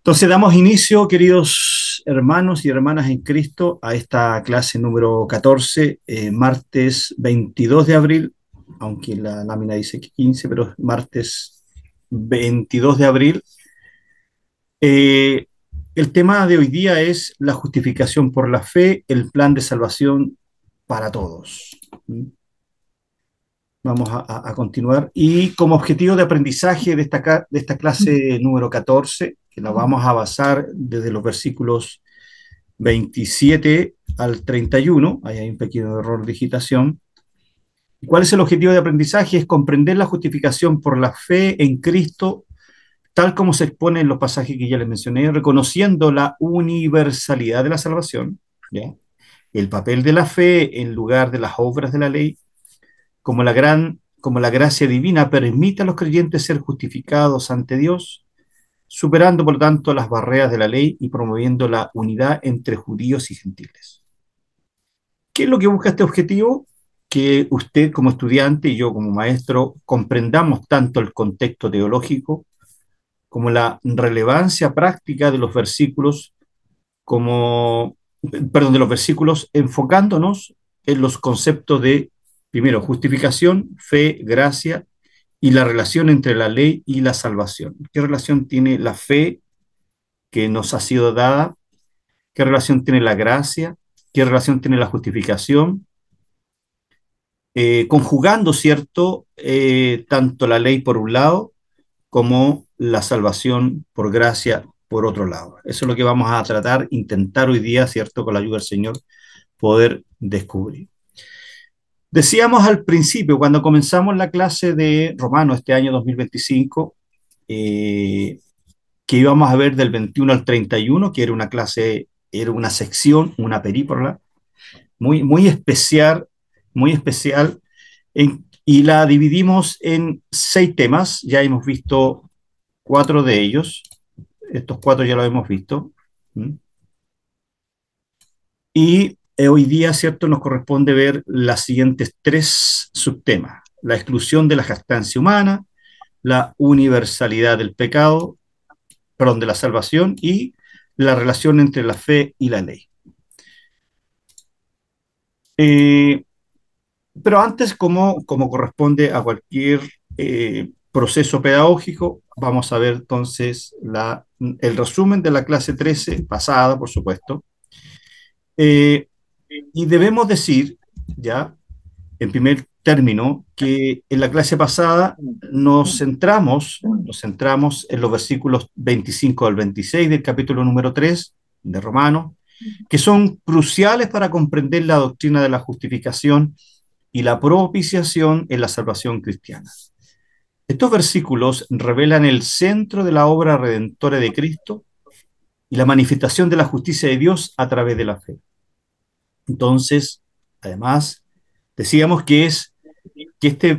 Entonces damos inicio, queridos hermanos y hermanas en Cristo, a esta clase número 14, martes 22 de abril, aunque la lámina dice que 15, pero es martes 22 de abril. Eh, el tema de hoy día es la justificación por la fe, el plan de salvación para todos. Vamos a continuar. Y como objetivo de aprendizaje de esta clase número 14, que la vamos a basar desde los versículos 27 al 31, ahí hay un pequeño error de digitación. ¿Cuál es el objetivo de aprendizaje? Es comprender la justificación por la fe en Cristo, tal como se expone en los pasajes que ya les mencioné, reconociendo la universalidad de la salvación, ¿ya? El papel de la fe en lugar de las obras de la ley, como la gracia divina permite a los creyentes ser justificados ante Dios, superando por lo tanto las barreras de la ley y promoviendo la unidad entre judíos y gentiles. ¿Qué es lo que busca este objetivo? Que usted como estudiante y yo como maestro comprendamos tanto el contexto teológico como la relevancia práctica de los versículos, de los versículos, enfocándonos en los conceptos de, primero, justificación, fe, gracia y la relación entre la ley y la salvación. ¿Qué relación tiene la fe que nos ha sido dada? ¿Qué relación tiene la gracia? ¿Qué relación tiene la justificación? Conjugando, ¿cierto? Tanto la ley por un lado como la salvación por gracia por otro lado. Eso es lo que vamos a tratar, intentar hoy día, ¿cierto? Con la ayuda del Señor, poder descubrir. Decíamos al principio, cuando comenzamos la clase de Romano este año 2025, que íbamos a ver del 21 al 31, que era una clase, era una sección, una perícola, muy especial, y la dividimos en 6 temas. Ya hemos visto 4 de ellos. Estos 4 ya los hemos visto. ¿Mm? Y hoy día, ¿cierto?, nos corresponde ver las siguientes 3 subtemas. La exclusión de la jactancia humana, la universalidad del pecado, perdón, de la salvación y la relación entre la fe y la ley. Eh, Pero antes, como corresponde a cualquier proceso pedagógico, vamos a ver entonces el resumen de la clase 13 pasada, por supuesto. Eh, y debemos decir, ya, en primer término, que en la clase pasada nos centramos en los versículos 25 al 26 del capítulo número 3 de Romanos, que son cruciales para comprender la doctrina de la justificación y la propiciación en la salvación cristiana. Estos versículos revelan el centro de la obra redentora de Cristo y la manifestación de la justicia de Dios a través de la fe. Entonces, además, decíamos que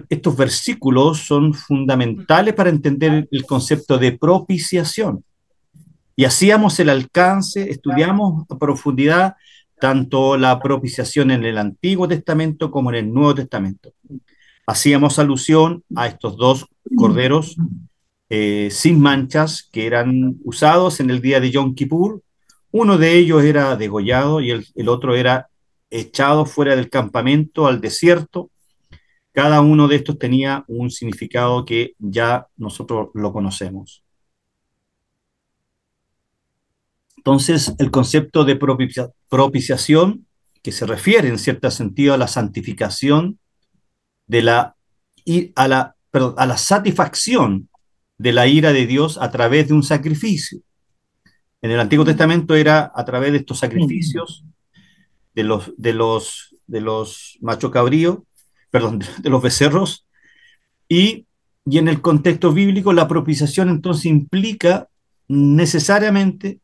estos versículos son fundamentales para entender el concepto de propiciación. Y hacíamos el alcance, estudiamos a profundidad tanto la propiciación en el Antiguo Testamento como en el Nuevo Testamento. Hacíamos alusión a estos 2 corderos sin manchas que eran usados en el día de Yom Kippur. Uno de ellos era degollado y el otro era echado fuera del campamento al desierto. Cada uno de estos tenía un significado que ya nosotros lo conocemos. Entonces, el concepto de propiciación, que se refiere en cierto sentido a la santificación de a la satisfacción de la ira de Dios a través de un sacrificio. En el Antiguo Testamento era a través de estos sacrificios de los macho cabríos, perdón, de los becerros, y en el contexto bíblico la propiciación entonces implica necesariamente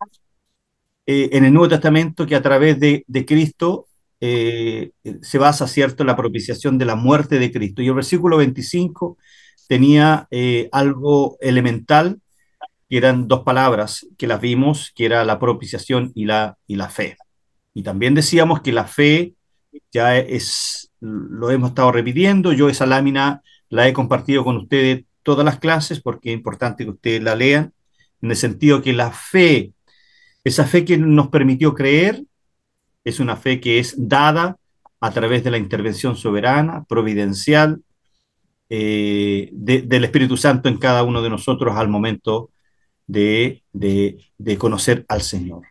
en el Nuevo Testamento que a través de Cristo se basa, ¿cierto?, la propiciación de la muerte de Cristo. Y el versículo 25 tenía algo elemental, que eran 2 palabras que las vimos, que era la propiciación y la fe. Y también decíamos que la fe lo hemos estado repitiendo. Yo esa lámina la he compartido con ustedes todas las clases porque es importante que ustedes la lean en el sentido que la fe, esa fe que nos permitió creer, es una fe que es dada a través de la intervención soberana, providencial, del Espíritu Santo en cada uno de nosotros al momento de conocer al Señor.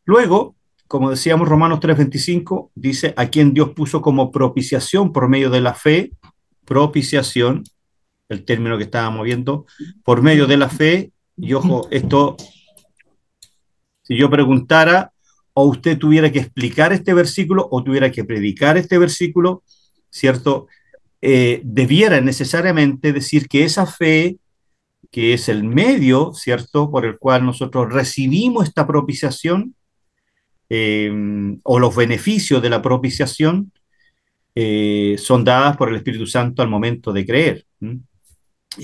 Luego, como decíamos, Romanos 3:25 dice, a quien Dios puso como propiciación por medio de la fe, propiciación, el término que estábamos viendo, por medio de la fe, y ojo, esto, si yo preguntara o usted tuviera que explicar este versículo o tuviera que predicar este versículo, ¿cierto? Debiera necesariamente decir que esa fe, que es el medio, ¿cierto?, por el cual nosotros recibimos esta propiciación, eh, o los beneficios de la propiciación, son dadas por el Espíritu Santo al momento de creer. ¿Mm?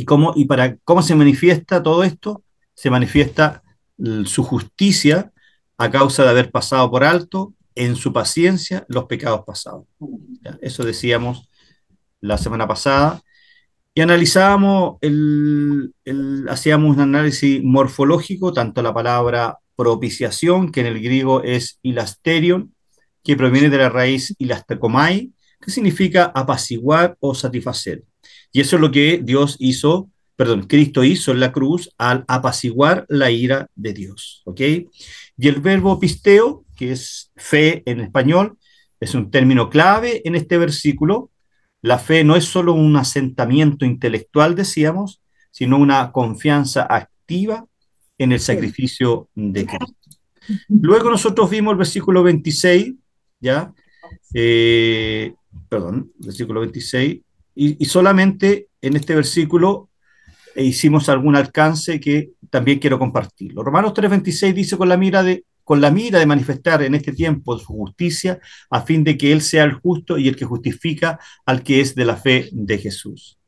¿Cómo se manifiesta todo esto? Se manifiesta su justicia a causa de haber pasado por alto en su paciencia los pecados pasados. ¿Ya? Eso decíamos la semana pasada. Y analizábamos, hacíamos un análisis morfológico, tanto la palabra propiciación, que en el griego es hilasterion, que proviene de la raíz hilastekomai, que significa apaciguar o satisfacer. Y eso es lo que Cristo hizo en la cruz al apaciguar la ira de Dios. ¿Ok? Y el verbo pisteo, que es fe en español, es un término clave en este versículo. La fe no es solo un asentamiento intelectual, decíamos, sino una confianza activa en el sacrificio de Cristo. Luego nosotros vimos el versículo 26, ¿ya? Versículo 26, y solamente en este versículo hicimos algún alcance que también quiero compartirlo. Romanos 3:26 dice con la mira de manifestar en este tiempo su justicia, a fin de que Él sea el justo y el que justifica al que es de la fe de Jesús.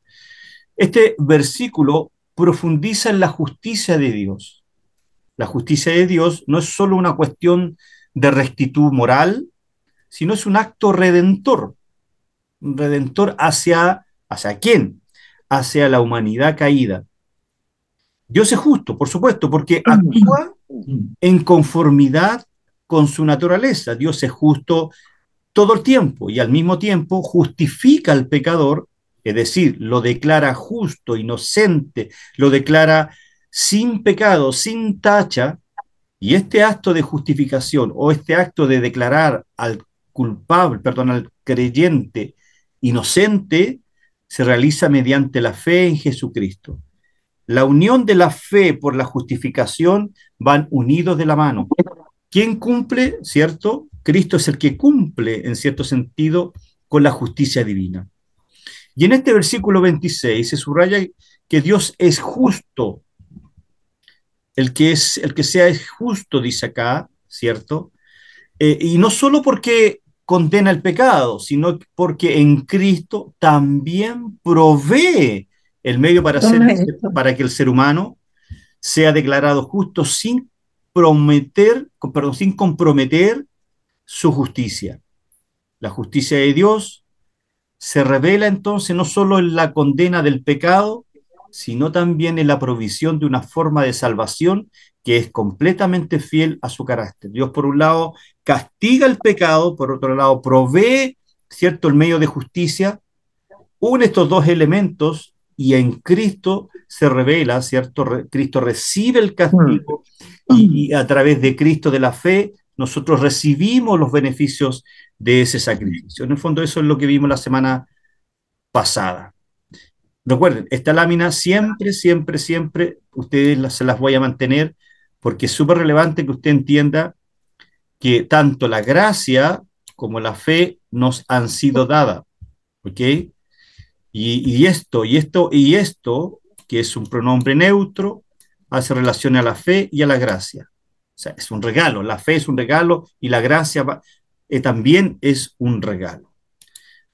Este versículo profundiza en la justicia de Dios. La justicia de Dios no es solo una cuestión de rectitud moral, sino es un acto redentor. Un redentor ¿hacia quién? Hacia la humanidad caída. Dios es justo, por supuesto, porque actúa en conformidad con su naturaleza. Dios es justo todo el tiempo y al mismo tiempo justifica al pecador, es decir, lo declara justo, inocente, lo declara sin pecado, sin tacha, y este acto de justificación o este acto de declarar al culpable, perdón, al creyente inocente, se realiza mediante la fe en Jesucristo. La unión de la fe por la justificación van unidos de la mano. ¿Quién cumple? ¿Cierto? Cristo es el que cumple, en cierto sentido, con la justicia divina. Y en este versículo 26 se subraya que Dios es justo. El que sea es justo, dice acá, ¿cierto? Y no solo porque condena el pecado, sino porque en Cristo también provee el medio para que el ser humano sea declarado justo sin comprometer su justicia. La justicia de Dios se revela entonces no solo en la condena del pecado, sino también en la provisión de una forma de salvación que es completamente fiel a su carácter. Dios, por un lado, castiga el pecado, por otro lado, provee, ¿cierto?, el medio de justicia, une estos dos elementos y en Cristo se revela, ¿cierto? Cristo recibe el castigo y a través de Cristo, de la fe, nosotros recibimos los beneficios de ese sacrificio. En el fondo eso es lo que vimos la semana pasada. Recuerden, esta lámina siempre, siempre, siempre, se las voy a mantener porque es súper relevante que usted entienda que tanto la gracia como la fe nos han sido dadas, ¿ok? Y esto, que es un pronombre neutro, hace relación a la fe y a la gracia. O sea, es un regalo, la fe es un regalo y la gracia también es un regalo.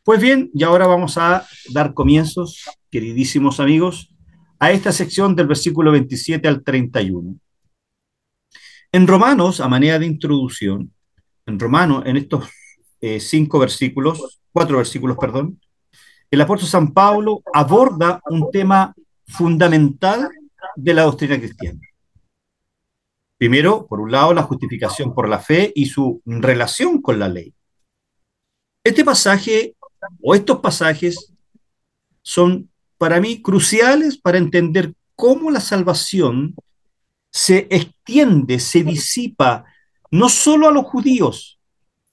Pues bien, y ahora vamos a dar comienzos, queridísimos amigos, a esta sección del versículo 27 al 31. En Romanos, a manera de introducción, en estos cuatro versículos, perdón, el apóstol San Pablo aborda un tema fundamental de la doctrina cristiana. Primero, por un lado, la justificación por la fe y su relación con la ley. Este pasaje o estos pasajes son para mí cruciales para entender cómo la salvación se extiende, se disipa, no solo a los judíos,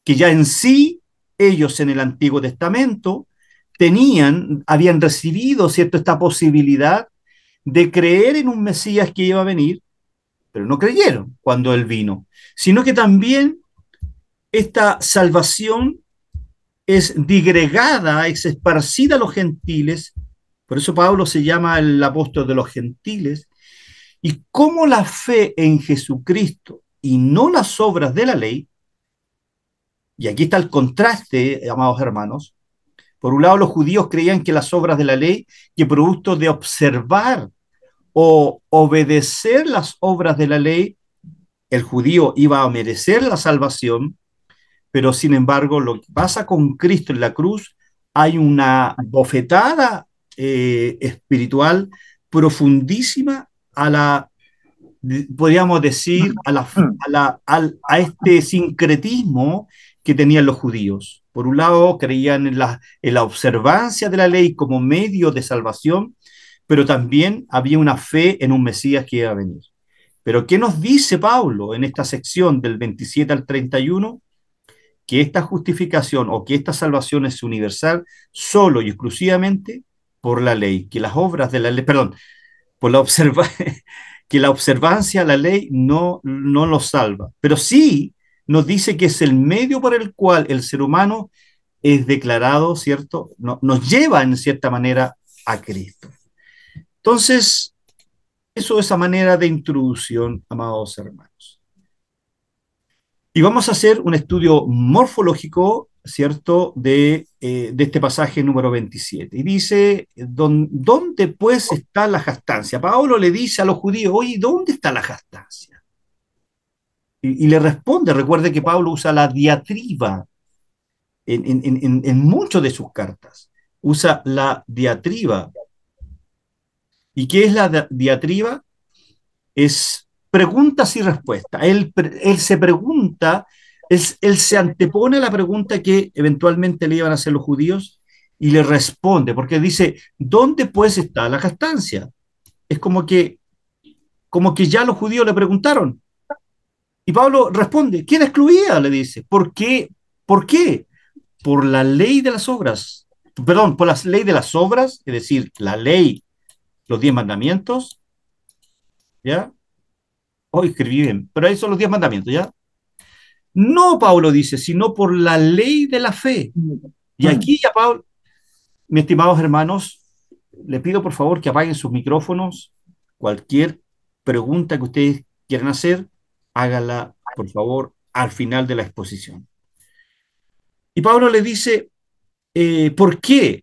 que ya en sí ellos en el Antiguo Testamento habían recibido, ¿cierto?, esta posibilidad de creer en un Mesías que iba a venir, pero no creyeron cuando él vino, sino que también esta salvación es digregada, es esparcida a los gentiles, por eso Pablo se llama el apóstol de los gentiles, y cómo la fe en Jesucristo y no las obras de la ley, y aquí está el contraste, amados hermanos, por un lado los judíos creían que las obras de la ley, que producto de observar o obedecer las obras de la ley, el judío iba a merecer la salvación, pero sin embargo lo que pasa con Cristo en la cruz, hay una bofetada espiritual profundísima a la, podríamos decir, a este sincretismo que tenían los judíos. Por un lado, creían en la observancia de la ley como medio de salvación, pero también había una fe en un Mesías que iba a venir. Pero ¿qué nos dice Pablo en esta sección del 27 al 31? Que esta justificación o que esta salvación es universal solo y exclusivamente por la ley, que las obras de la ley, perdón, por la observa que la observancia a la ley no lo salva, pero sí nos dice que es el medio por el cual el ser humano es declarado, ¿cierto? Nos lleva en cierta manera a Cristo. Entonces, eso es a manera de introducción, amados hermanos. Y vamos a hacer un estudio morfológico, ¿cierto?, de este pasaje número 27. Y dice, ¿dónde pues está la jactancia? Pablo le dice a los judíos, oye, ¿dónde está la jactancia? Y le responde, recuerde que Pablo usa la diatriba en muchas de sus cartas. Usa la diatriba. ¿Y qué es la diatriba? Es preguntas y respuestas. Él se pregunta, él se antepone a la pregunta que eventualmente le iban a hacer los judíos y le responde, porque dice, ¿dónde pues está la jactancia? Es como que ya los judíos le preguntaron. Y Pablo responde, ¿quién excluía? Le dice, ¿por qué? ¿Por qué? Por la ley de las obras. Perdón, por la ley de las obras, es decir, la ley, los 10 mandamientos, ¿ya? Hoy escribí bien, pero ahí son los 10 mandamientos, ¿ya? No, Pablo dice, sino por la ley de la fe. Y aquí ya, Pablo, mis estimados hermanos, le pido por favor que apaguen sus micrófonos. Cualquier pregunta que ustedes quieran hacer, hágala, por favor, al final de la exposición. Y Pablo le dice, ¿por qué?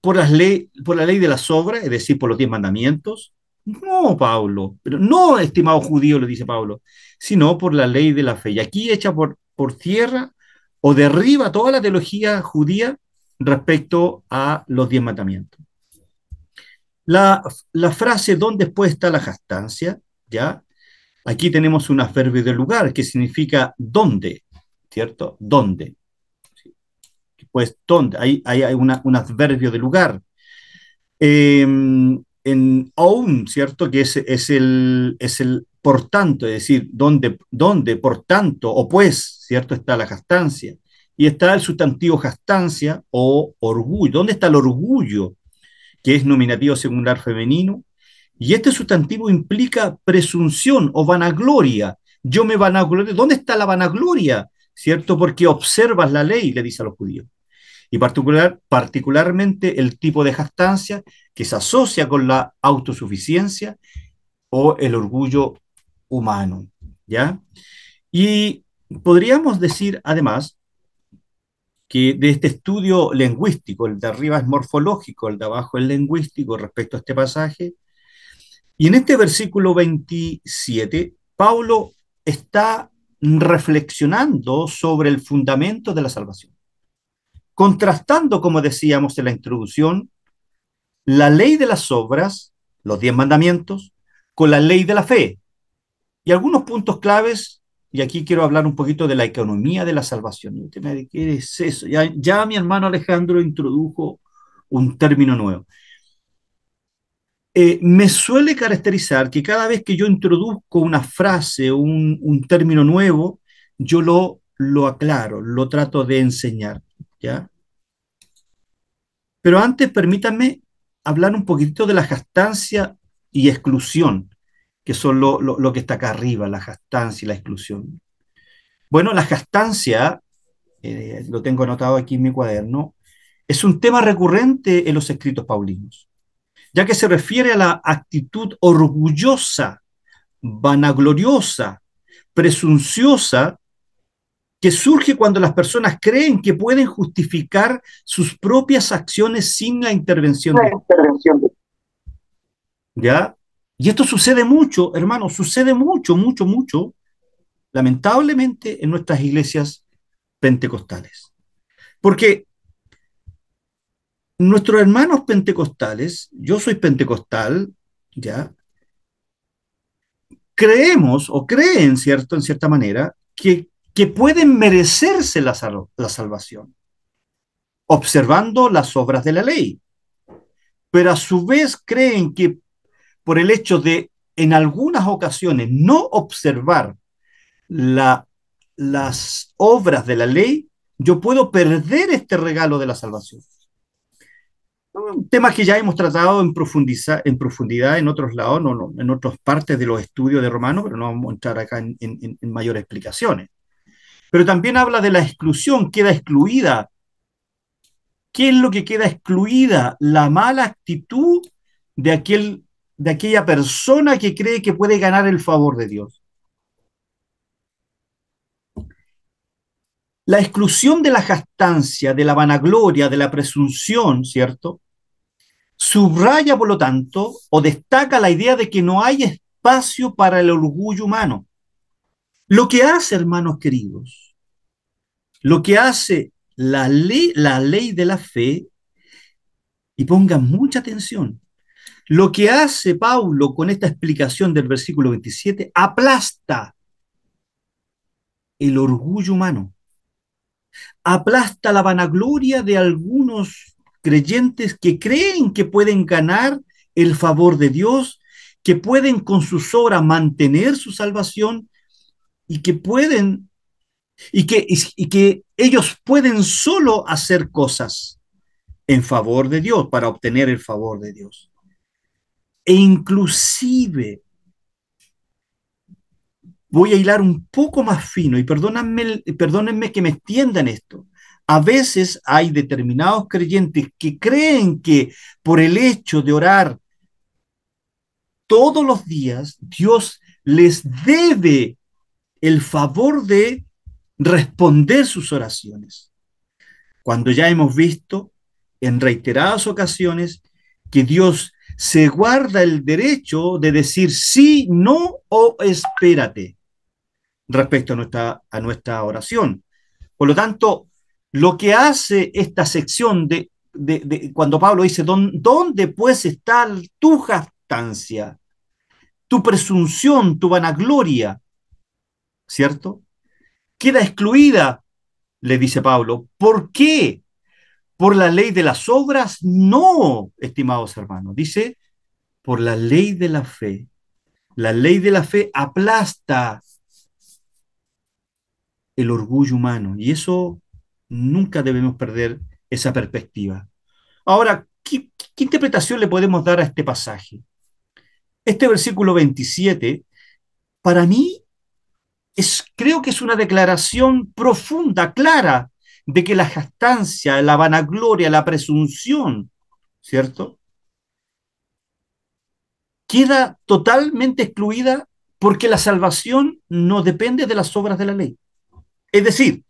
Por la ley de las obras, es decir, por los 10 mandamientos. No, Pablo, pero no, estimado judío, le dice Pablo, sino por la ley de la fe. Y aquí echa por tierra o derriba toda la teología judía respecto a los 10 mandamientos. La, la frase ¿dónde pues está la jactancia? ¿Ya? Aquí tenemos un adverbio de lugar que significa dónde, ¿cierto? ¿Dónde? Pues dónde, hay un adverbio de lugar. En aún, ¿cierto? Que es el por tanto, es decir, donde por tanto, o pues, ¿cierto? Está la jactancia. Y está el sustantivo jactancia o orgullo. ¿Dónde está el orgullo? Que es nominativo singular femenino. Y este sustantivo implica presunción o vanagloria. Yo me vanaglorio. ¿Dónde está la vanagloria? ¿Cierto? Porque observas la ley, le dice a los judíos y particularmente el tipo de jactancia que se asocia con la autosuficiencia o el orgullo humano, ¿ya? Y podríamos decir además que de este estudio lingüístico, el de arriba es morfológico, el de abajo es lingüístico respecto a este pasaje, y en este versículo 27, Pablo está reflexionando sobre el fundamento de la salvación, contrastando, como decíamos en la introducción, la ley de las obras, los 10 mandamientos, con la ley de la fe. Y algunos puntos claves, y aquí quiero hablar un poquito de la economía de la salvación. Y usted me dice, ¿qué es eso? Ya mi hermano Alejandro introdujo un término nuevo. Me suele caracterizar que cada vez que yo introduzco una frase, un término nuevo, yo lo aclaro, lo trato de enseñar, ¿ya? Pero antes permítanme hablar un poquitito de la jactancia y exclusión, que son lo que está acá arriba, la jactancia y la exclusión. Bueno, la jactancia, lo tengo anotado aquí en mi cuaderno, es un tema recurrente en los escritos paulinos, ya que se refiere a la actitud orgullosa, vanagloriosa, presunciosa, que surge cuando las personas creen que pueden justificar sus propias acciones sin la intervención de Dios. ¿Ya? Y esto sucede mucho, hermano, sucede mucho, mucho, mucho, lamentablemente, en nuestras iglesias pentecostales. Porque nuestros hermanos pentecostales, yo soy pentecostal, ¿ya? Creemos o creen, ¿cierto?, en cierta manera, que pueden merecerse la salvación, observando las obras de la ley. Pero a su vez creen que por el hecho de, en algunas ocasiones, no observar la, las obras de la ley, yo puedo perder este regalo de la salvación. Temas que ya hemos tratado en profundidad en otros lados, en otras partes de los estudios de Romano, pero no vamos a entrar acá en mayores explicaciones. Pero también habla de la exclusión, queda excluida. ¿Qué es lo que queda excluida? La mala actitud de aquella persona que cree que puede ganar el favor de Dios. La exclusión de la jactancia, de la vanagloria, de la presunción, ¿cierto? Subraya, por lo tanto, o destaca la idea de que no hay espacio para el orgullo humano. Lo que hace, hermanos queridos, lo que hace la ley de la fe, y pongan mucha atención, lo que hace Pablo con esta explicación del versículo 27, aplasta el orgullo humano, aplasta la vanagloria de algunos creyentes que creen que pueden ganar el favor de Dios, que pueden con sus obras mantener su salvación y que pueden y que ellos pueden solo hacer cosas en favor de Dios para obtener el favor de Dios. E inclusive voy a hilar un poco más fino y perdónenme que me extiendan esto. A veces hay determinados creyentes que creen que por el hecho de orar todos los días, Dios les debe el favor de responder sus oraciones. Cuando ya hemos visto en reiteradas ocasiones que Dios se guarda el derecho de decir sí, no o espérate respecto a nuestra oración. Por lo tanto, lo que hace esta sección cuando Pablo dice, ¿dónde pues está tu jactancia, tu presunción, tu vanagloria? ¿Cierto? Queda excluida, le dice Pablo. ¿Por qué? ¿Por la ley de las obras? No, estimados hermanos. Dice, por la ley de la fe. La ley de la fe aplasta el orgullo humano y eso nunca debemos perder esa perspectiva. Ahora, ¿qué interpretación le podemos dar a este pasaje? Este versículo 27, para mí, creo que es una declaración profunda, clara, de que la jactancia, la vanagloria, la presunción, ¿cierto?, queda totalmente excluida porque la salvación no depende de las obras de la ley. Es decir,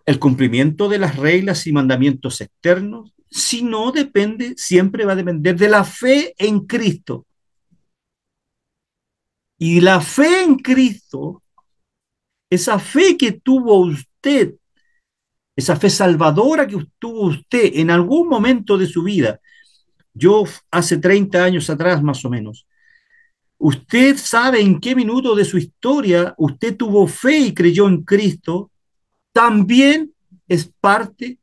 el cumplimiento de las reglas y mandamientos externos, si no depende, siempre va a depender de la fe en Cristo. Y la fe en Cristo, esa fe que tuvo usted, esa fe salvadora que tuvo usted en algún momento de su vida, yo hace 30 años atrás más o menos, Usted sabe en qué minuto de su historia usted tuvo fe y creyó en Cristo, también es parte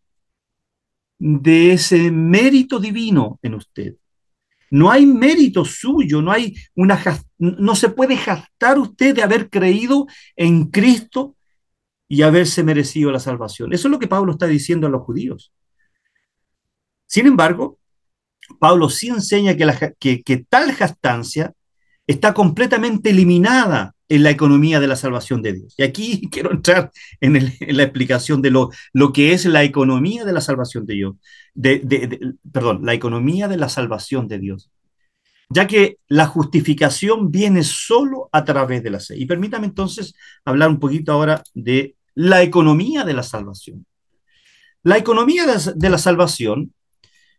de ese mérito divino en usted. No hay mérito suyo, no se puede jactar usted de haber creído en Cristo y haberse merecido la salvación. Eso es lo que Pablo está diciendo a los judíos. Sin embargo, Pablo sí enseña que tal jactancia está completamente eliminada en la economía de la salvación de Dios. Y aquí quiero entrar en la explicación de lo que es la economía de la salvación de Dios. Perdón, la economía de la salvación de Dios. Ya que la justificación viene solo a través de la fe. Y permítame entonces hablar un poquito ahora de la economía de la salvación. La economía de la salvación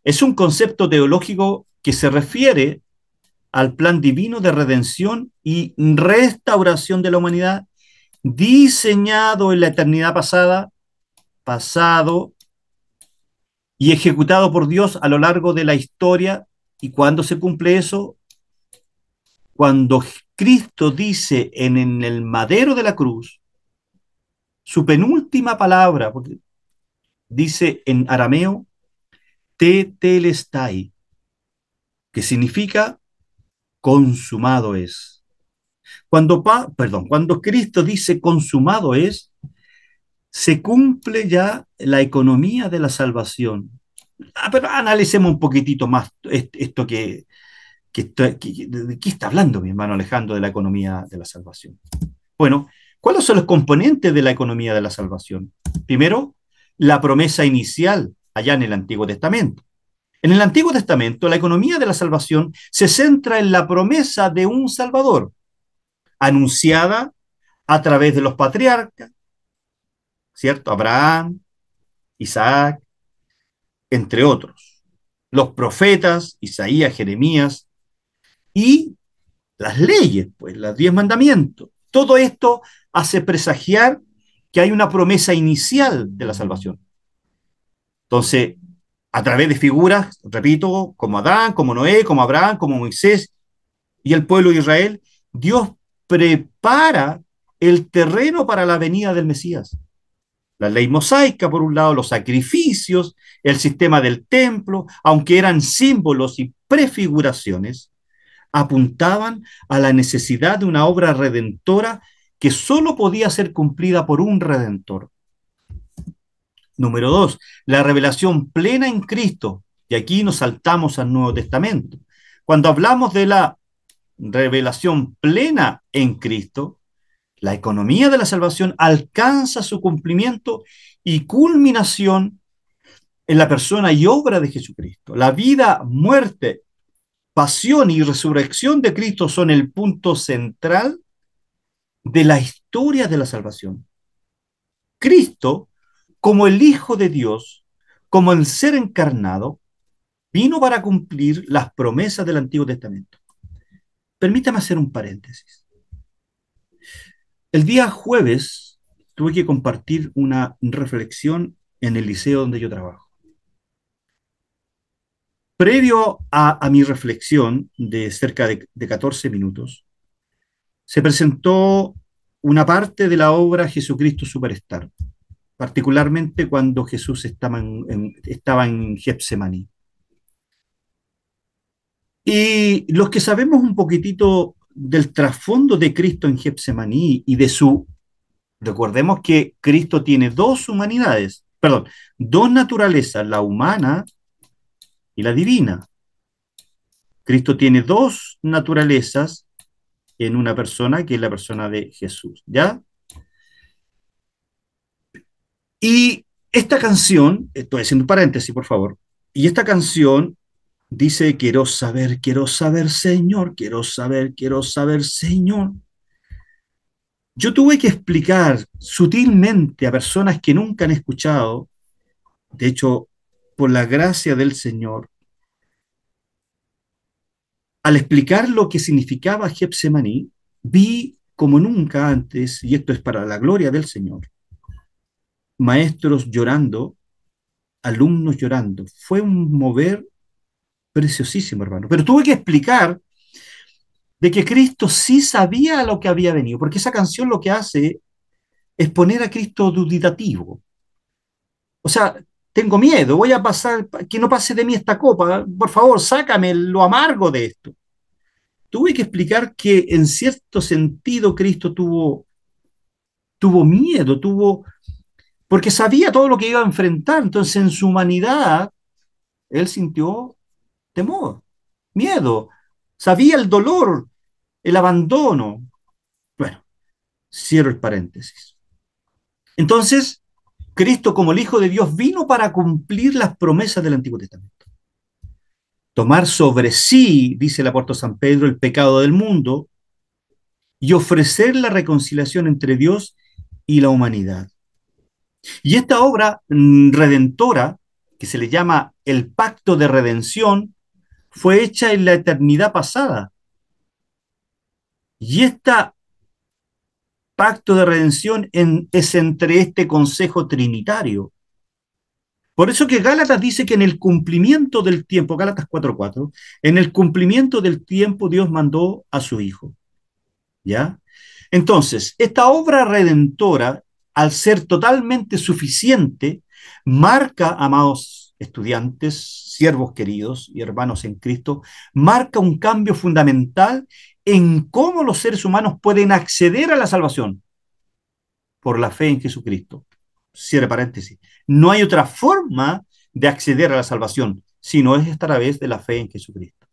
es un concepto teológico que se refiere al plan divino de redención y restauración de la humanidad diseñado en la eternidad pasada, pasado y ejecutado por Dios a lo largo de la historia. ¿Y cuándo se cumple eso? Cuando Cristo dice en el madero de la cruz, su penúltima palabra, porque dice en arameo, tetelestai, que significa consumado es. Cuando Cristo dice consumado es, se cumple ya la economía de la salvación. Pero analicemos un poquitito más esto ¿de qué está hablando mi hermano Alejandro de la economía de la salvación? Bueno, ¿cuáles son los componentes de la economía de la salvación? Primero, la promesa inicial allá en el Antiguo Testamento. En el Antiguo Testamento, la economía de la salvación se centra en la promesa de un Salvador, anunciada a través de los patriarcas, ¿cierto? Abraham, Isaac, entre otros. Los profetas, Isaías, Jeremías, y las leyes, pues, los 10 mandamientos. Todo esto hace presagiar que hay una promesa inicial de la salvación. Entonces, a través de figuras, repito, como Adán, como Noé, como Abraham, como Moisés y el pueblo de Israel, Dios prepara el terreno para la venida del Mesías. La ley mosaica, por un lado, los sacrificios, el sistema del templo, aunque eran símbolos y prefiguraciones, apuntaban a la necesidad de una obra redentora que solo podía ser cumplida por un redentor. Número dos, la revelación plena en Cristo. Y aquí nos saltamos al Nuevo Testamento. Cuando hablamos de la revelación plena en Cristo, la economía de la salvación alcanza su cumplimiento y culminación en la persona y obra de Jesucristo. La vida, muerte, pasión y resurrección de Cristo son el punto central de la historia de la salvación. Cristo, como el Hijo de Dios, como el ser encarnado, vino para cumplir las promesas del Antiguo Testamento. Permítame hacer un paréntesis. El día jueves tuve que compartir una reflexión en el liceo donde yo trabajo. Previo a mi reflexión de cerca de 14 minutos, se presentó una parte de la obra Jesucristo Superstar, particularmente cuando Jesús estaba en Getsemaní. Y los que sabemos un poquitito del trasfondo de Cristo en Getsemaní y de su... Recordemos que Cristo tiene dos humanidades, perdón, dos naturalezas, la humana y la divina. Cristo tiene dos naturalezas en una persona, que es la persona de Jesús, ¿ya? Y esta canción, estoy haciendo un paréntesis, por favor, y esta canción dice, quiero saber, Señor, quiero saber, Señor. Yo tuve que explicar sutilmente a personas que nunca han escuchado, de hecho, por la gracia del Señor, al explicar lo que significaba Getsemaní, vi como nunca antes, y esto es para la gloria del Señor, maestros llorando, alumnos llorando. Fue un mover preciosísimo, hermano. Pero tuve que explicar de que Cristo sí sabía a lo que había venido, porque esa canción lo que hace es poner a Cristo duditativo. O sea, tengo miedo, voy a pasar, que no pase de mí esta copa, por favor, sácame lo amargo de esto. Tuve que explicar que en cierto sentido Cristo tuvo miedo, porque sabía todo lo que iba a enfrentar, entonces en su humanidad él sintió temor, miedo, sabía el dolor, el abandono. Bueno, cierro el paréntesis. Entonces, Cristo como el Hijo de Dios vino para cumplir las promesas del Antiguo Testamento. Tomar sobre sí, dice el apóstol San Pedro, el pecado del mundo y ofrecer la reconciliación entre Dios y la humanidad. Y esta obra redentora, que se le llama el pacto de redención, fue hecha en la eternidad pasada. Y este pacto de redención es entre este consejo trinitario. Por eso que Gálatas dice que en el cumplimiento del tiempo, Gálatas 4:4, en el cumplimiento del tiempo Dios mandó a su Hijo. ¿Ya? Entonces, esta obra redentora, al ser totalmente suficiente, marca, amados estudiantes, siervos queridos y hermanos en Cristo, marca un cambio fundamental en cómo los seres humanos pueden acceder a la salvación por la fe en Jesucristo. Cierre paréntesis. No hay otra forma de acceder a la salvación, sino es a través de la fe en Jesucristo.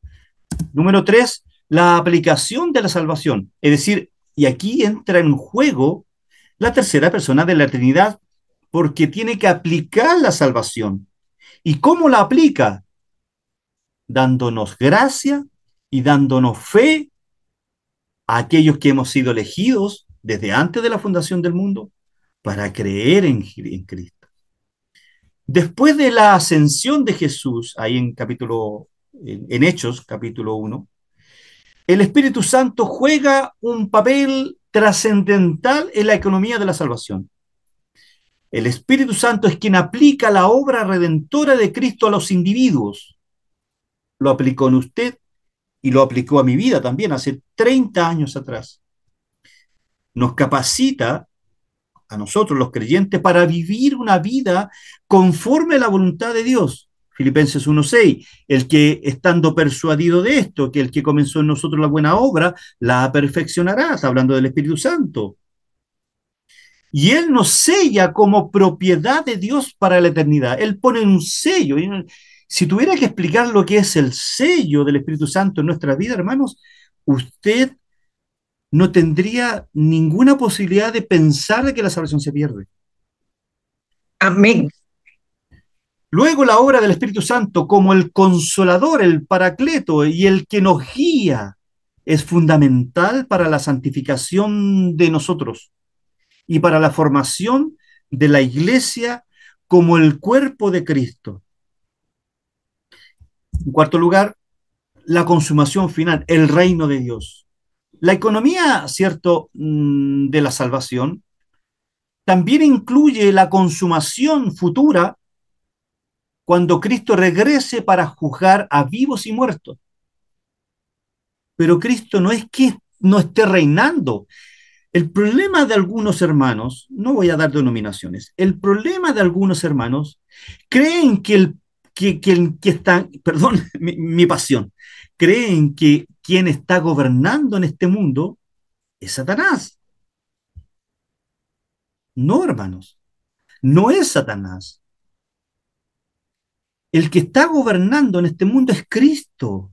Número 3, la aplicación de la salvación. Es decir, y aquí entra en juego la tercera persona de la Trinidad, porque tiene que aplicar la salvación. ¿Y cómo la aplica? Dándonos gracia y dándonos fe a aquellos que hemos sido elegidos desde antes de la fundación del mundo para creer en Cristo. Después de la ascensión de Jesús, ahí en Hechos, capítulo 1, el Espíritu Santo juega un papel trascendental en la economía de la salvación. El Espíritu Santo es quien aplica la obra redentora de Cristo a los individuos. Lo aplicó en usted y lo aplicó a mi vida también hace 30 años atrás. Nos capacita a nosotros los creyentes para vivir una vida conforme a la voluntad de Dios. Filipenses 1:6, el que estando persuadido de esto, que el que comenzó en nosotros la buena obra, la perfeccionará, está hablando del Espíritu Santo. Y Él nos sella como propiedad de Dios para la eternidad. Él pone un sello. Si tuviera que explicar lo que es el sello del Espíritu Santo en nuestra vida, hermanos, usted no tendría ninguna posibilidad de pensar de que la salvación se pierde. Amén. Luego la obra del Espíritu Santo como el consolador, el paracleto y el que nos guía es fundamental para la santificación de nosotros y para la formación de la iglesia como el cuerpo de Cristo. En cuarto lugar, la consumación final, el reino de Dios. La economía, cierto, de la salvación también incluye la consumación futura cuando Cristo regrese para juzgar a vivos y muertos. Pero Cristo no es que no esté reinando. El problema de algunos hermanos, no voy a dar denominaciones, el problema de algunos hermanos creen que está, perdón, mi pasión, creen que quien está gobernando en este mundo es Satanás. No, hermanos, no es Satanás. El que está gobernando en este mundo es Cristo,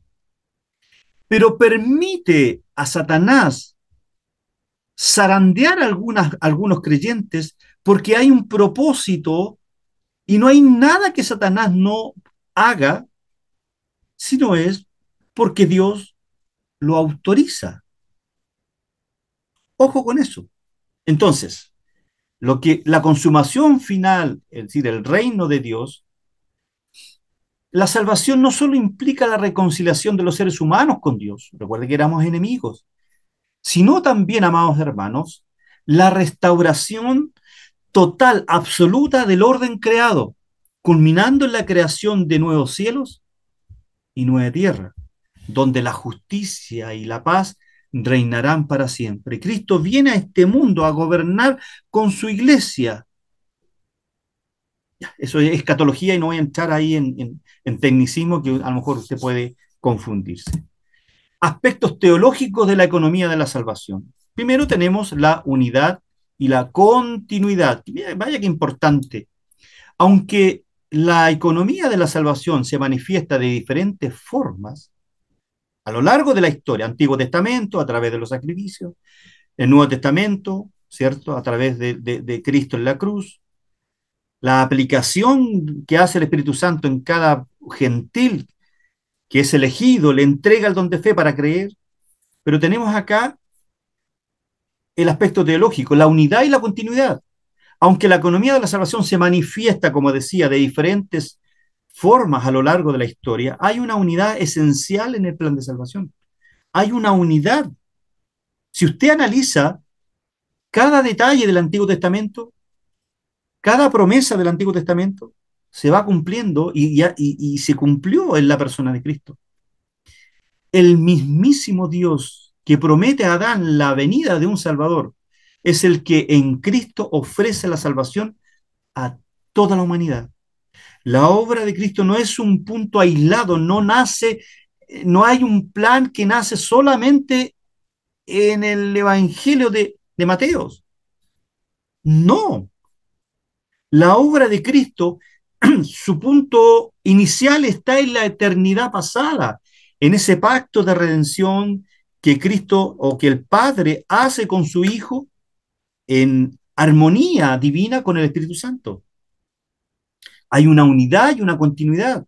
pero permite a Satanás zarandear a algunos creyentes porque hay un propósito y no hay nada que Satanás no haga, sino es porque Dios lo autoriza. Ojo con eso. Entonces, la consumación final, es decir, el reino de Dios, la salvación no solo implica la reconciliación de los seres humanos con Dios, recuerde que éramos enemigos, sino también, amados hermanos, la restauración total, absoluta del orden creado, culminando en la creación de nuevos cielos y nueva tierra, donde la justicia y la paz reinarán para siempre. Cristo viene a este mundo a gobernar con su iglesia. Eso es escatología y no voy a entrar ahí en tecnicismo que a lo mejor usted puede confundirse. Aspectos teológicos de la economía de la salvación. Primero tenemos la unidad y la continuidad. Vaya que importante. Aunque la economía de la salvación se manifiesta de diferentes formas a lo largo de la historia, Antiguo Testamento, a través de los sacrificios, el Nuevo Testamento, ¿cierto? A través de Cristo en la cruz, la aplicación que hace el Espíritu Santo en cada gentil que es elegido, le entrega el don de fe para creer, pero tenemos acá el aspecto teológico, la unidad y la continuidad. Aunque la economía de la salvación se manifiesta, como decía, de diferentes formas a lo largo de la historia, hay una unidad esencial en el plan de salvación. Hay una unidad. Si usted analiza cada detalle del Antiguo Testamento, cada promesa del Antiguo Testamento se va cumpliendo y se cumplió en la persona de Cristo. El mismísimo Dios que promete a Adán la venida de un Salvador es el que en Cristo ofrece la salvación a toda la humanidad. La obra de Cristo no es un punto aislado, no nace, no hay un plan que nace solamente en el Evangelio de Mateos. No, la obra de Cristo, su punto inicial está en la eternidad pasada, en ese pacto de redención que Cristo o que el Padre hace con su Hijo en armonía divina con el Espíritu Santo. Hay una unidad y una continuidad.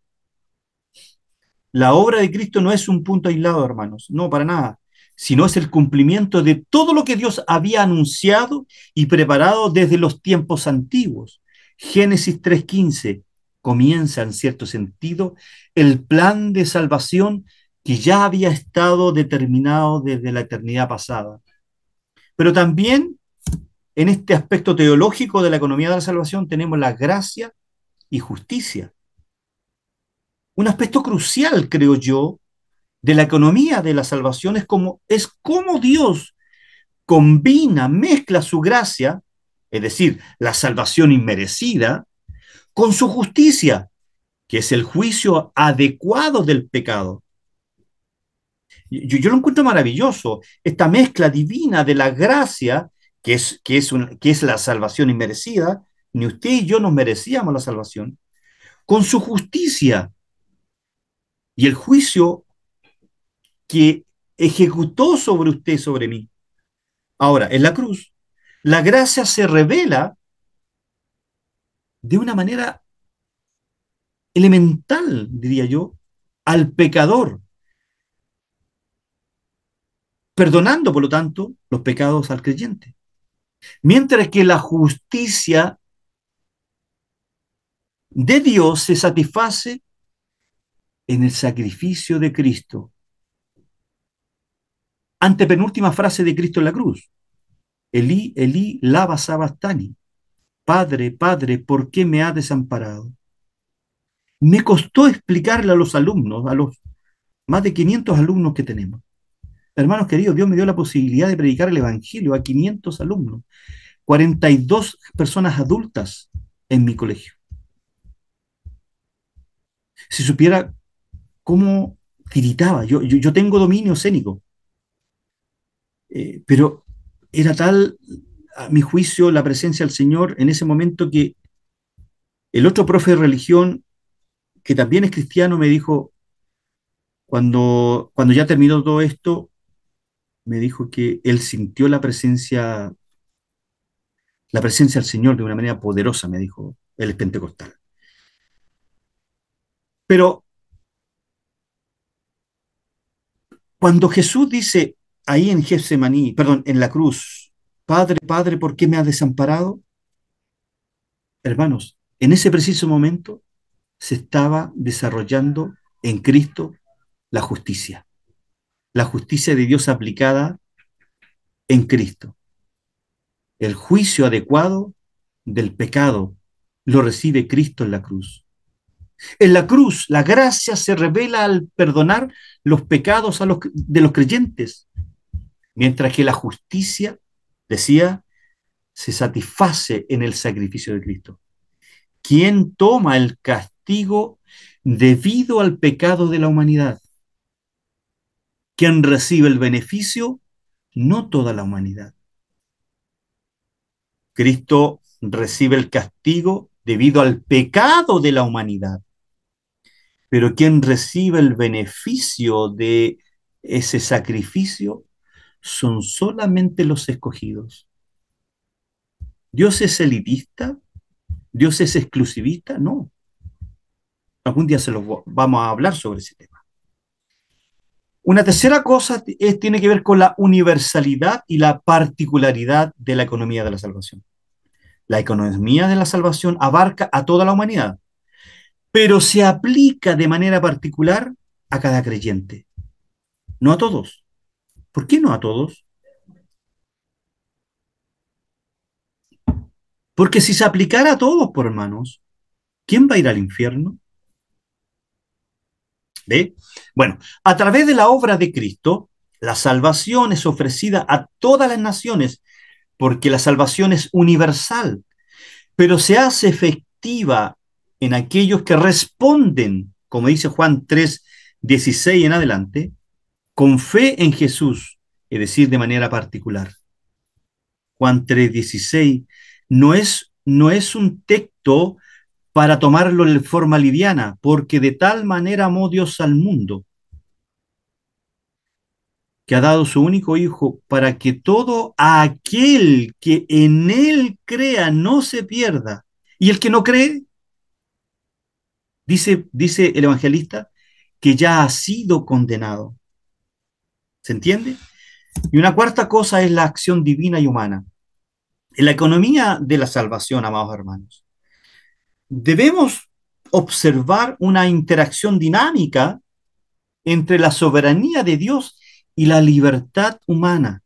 La obra de Cristo no es un punto aislado, hermanos, no, para nada, sino es el cumplimiento de todo lo que Dios había anunciado y preparado desde los tiempos antiguos. Génesis 3:15 comienza, en cierto sentido, el plan de salvación que ya había estado determinado desde la eternidad pasada. Pero también en este aspecto teológico de la economía de la salvación tenemos la gracia y justicia. Un aspecto crucial, creo yo, de la economía de la salvación es como Dios combina, mezcla su gracia, es decir, la salvación inmerecida, con su justicia, que es el juicio adecuado del pecado. Yo lo encuentro maravilloso, esta mezcla divina de la gracia, que es la salvación inmerecida, ni usted y yo nos merecíamos la salvación, con su justicia y el juicio que ejecutó sobre usted, sobre mí. Ahora, en la cruz, la gracia se revela de una manera elemental, diría yo, al pecador, perdonando, por lo tanto, los pecados al creyente. Mientras que la justicia de Dios se satisface en el sacrificio de Cristo. Antepenúltima frase de Cristo en la cruz. Elí, Elí, lama sabactani. Padre, Padre, ¿por qué me has desamparado? Me costó explicarle a los alumnos, a los más de 500 alumnos que tenemos. Hermanos queridos, Dios me dio la posibilidad de predicar el Evangelio a 500 alumnos, 42 personas adultas en mi colegio. Si supiera cómo gritaba, yo tengo dominio escénico, pero era tal, a mi juicio, la presencia del Señor en ese momento que el otro profe de religión, que también es cristiano, me dijo, cuando ya terminó todo esto, me dijo que él sintió la presencia del Señor de una manera poderosa, me dijo, él es pentecostal. Pero cuando Jesús dice ahí en Getsemaní, perdón, en la cruz, Padre, Padre, ¿por qué me has desamparado? Hermanos, en ese preciso momento se estaba desarrollando en Cristo la justicia de Dios aplicada en Cristo. El juicio adecuado del pecado lo recibe Cristo en la cruz. En la cruz, la gracia se revela al perdonar los pecados de los creyentes. mientras que la justicia, decía, se satisface en el sacrificio de Cristo. ¿Quién toma el castigo debido al pecado de la humanidad? ¿Quién recibe el beneficio? No toda la humanidad. Cristo recibe el castigo debido al pecado de la humanidad, pero quien recibe el beneficio de ese sacrificio son solamente los escogidos. ¿Dios es elitista? ¿Dios es exclusivista? No. Algún día vamos a hablar sobre ese tema. Una tercera cosa tiene que ver con la universalidad y la particularidad de la economía de la salvación. La economía de la salvación abarca a toda la humanidad, pero se aplica de manera particular a cada creyente, no a todos. ¿Por qué no a todos? Porque si se aplicara a todos, por hermanos, ¿quién va a ir al infierno? ¿Ve? Bueno, a través de la obra de Cristo, la salvación es ofrecida a todas las naciones, porque la salvación es universal, pero se hace efectiva en aquellos que responden, como dice Juan 3:16 en adelante, con fe en Jesús, es decir, de manera particular. Juan 3:16 no es un texto para tomarlo de forma liviana, porque de tal manera amó Dios al mundo, que ha dado su único Hijo, para que todo aquel que en Él crea no se pierda. Y el que no cree, dice el evangelista, que ya ha sido condenado. ¿Se entiende? Y una cuarta cosa es la acción divina y humana. En la economía de la salvación, amados hermanos, debemos observar una interacción dinámica entre la soberanía de Dios y la libertad humana.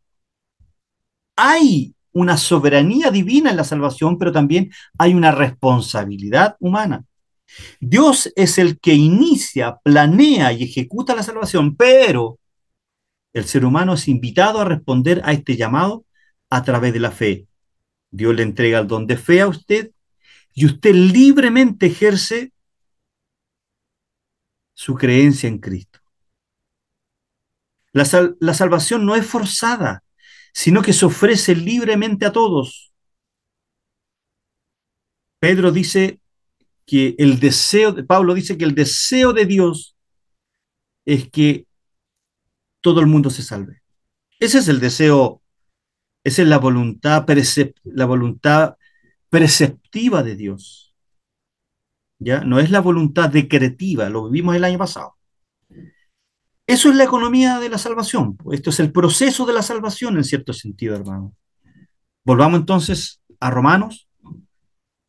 Hay una soberanía divina en la salvación, pero también hay una responsabilidad humana. Dios es el que inicia, planea y ejecuta la salvación, pero el ser humano es invitado a responder a este llamado a través de la fe. Dios le entrega el don de fe a usted y usted libremente ejerce su creencia en Cristo. La salvación no es forzada, sino que se ofrece libremente a todos. Pedro dice que Pablo dice que el deseo de Dios es que todo el mundo se salve. Ese es el deseo, esa es la voluntad preceptiva de Dios. ¿Ya? No es la voluntad decretiva, lo vivimos el año pasado. Eso es la economía de la salvación. Esto es el proceso de la salvación en cierto sentido, hermano. Volvamos entonces a Romanos.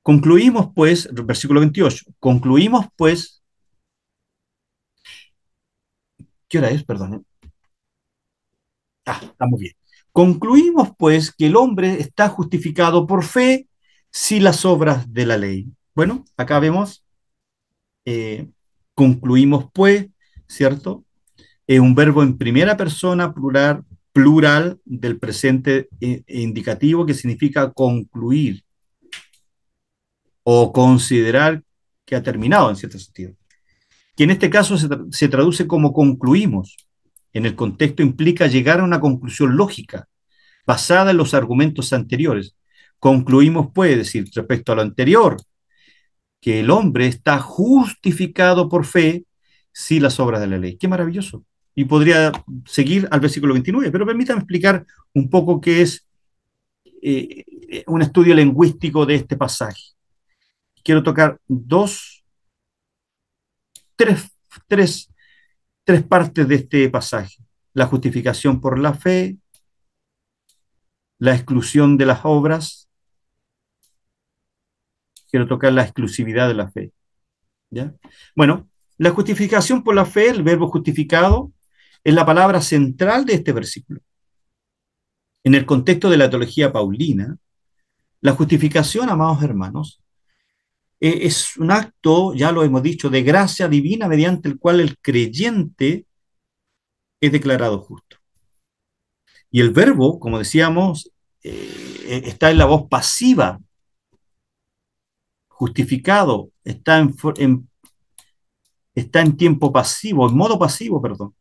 Concluimos pues, versículo 28, concluimos pues, ¿qué hora es? Perdón. Estamos bien. Concluimos pues que el hombre está justificado por fe sin las obras de la ley. Bueno, acá vemos, eh, concluimos pues, ¿cierto? Es un verbo en primera persona plural del presente indicativo que significa concluir o considerar que ha terminado en cierto sentido. Que en este caso se traduce como concluimos. En el contexto implica llegar a una conclusión lógica basada en los argumentos anteriores. Concluimos, puede decir, respecto a lo anterior, que el hombre está justificado por fe sin las obras de la ley. Qué maravilloso. Y podría seguir al versículo 29, pero permítame explicar un poco qué es un estudio lingüístico de este pasaje. Quiero tocar tres, tres, tres partes de este pasaje. La justificación por la fe, la exclusión de las obras, quiero tocar la exclusividad de la fe. ¿Ya? Bueno, la justificación por la fe, el verbo justificado, es la palabra central de este versículo. En el contexto de la teología paulina, la justificación, amados hermanos, es un acto, ya lo hemos dicho, de gracia divina mediante el cual el creyente es declarado justo. Y el verbo, como decíamos, está en la voz pasiva, justificado, está en tiempo pasivo, en modo pasivo, perdón,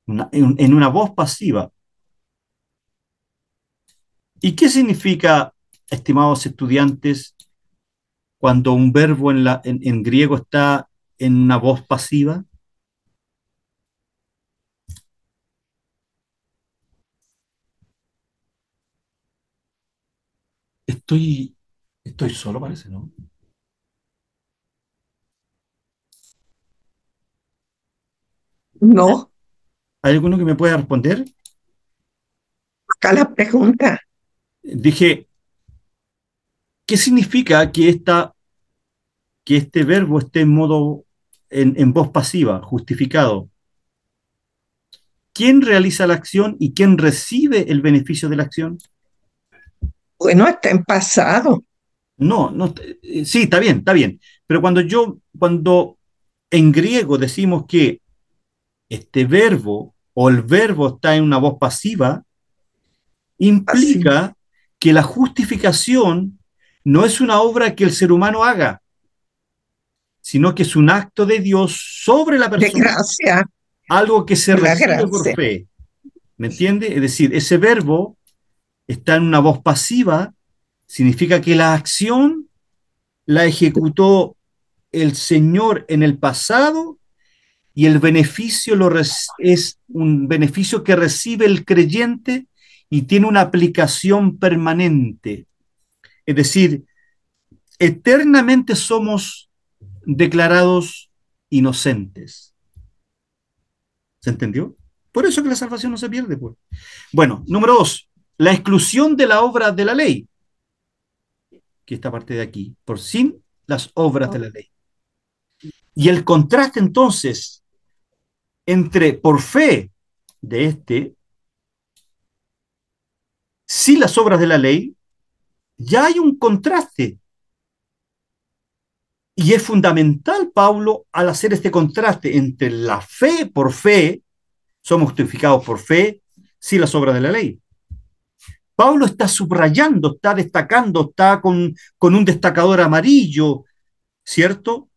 en una voz pasiva. ¿Y qué significa, estimados estudiantes, cuando un verbo en griego está en una voz pasiva? Estoy, estoy solo, parece, ¿no? No, ¿Hay alguno que me pueda responder? acá la pregunta. Dije, ¿qué significa que este verbo esté en modo, en voz pasiva, justificado? ¿Quién realiza la acción y quién recibe el beneficio de la acción? Bueno, está en pasado. No, no, sí, está bien, pero cuando en griego decimos que este verbo o el verbo está en una voz pasiva, Así. implica que la justificación no es una obra que el ser humano haga, sino que es un acto de Dios sobre la De persona, gracia, algo que se por la recibe por gracia. fe. ¿Me entiende? Es decir, ese verbo está en una voz pasiva, significa que la acción la ejecutó el Señor en el pasado y el beneficio es un beneficio que recibe el creyente y tiene una aplicación permanente. Es decir, eternamente somos declarados inocentes. ¿Se entendió? Por eso que la salvación no se pierde, pues. Bueno, número dos, la exclusión de la obra de la ley, que esta parte de aquí, por sin las obras de la ley. Y el contraste entonces entre por fe de este, sin las obras de la ley, ya hay un contraste. Y es fundamental, Pablo, al hacer este contraste entre la fe por fe, somos justificados por fe, sin las obras de la ley. Pablo está subrayando, está destacando, está con un destacador amarillo, ¿cierto?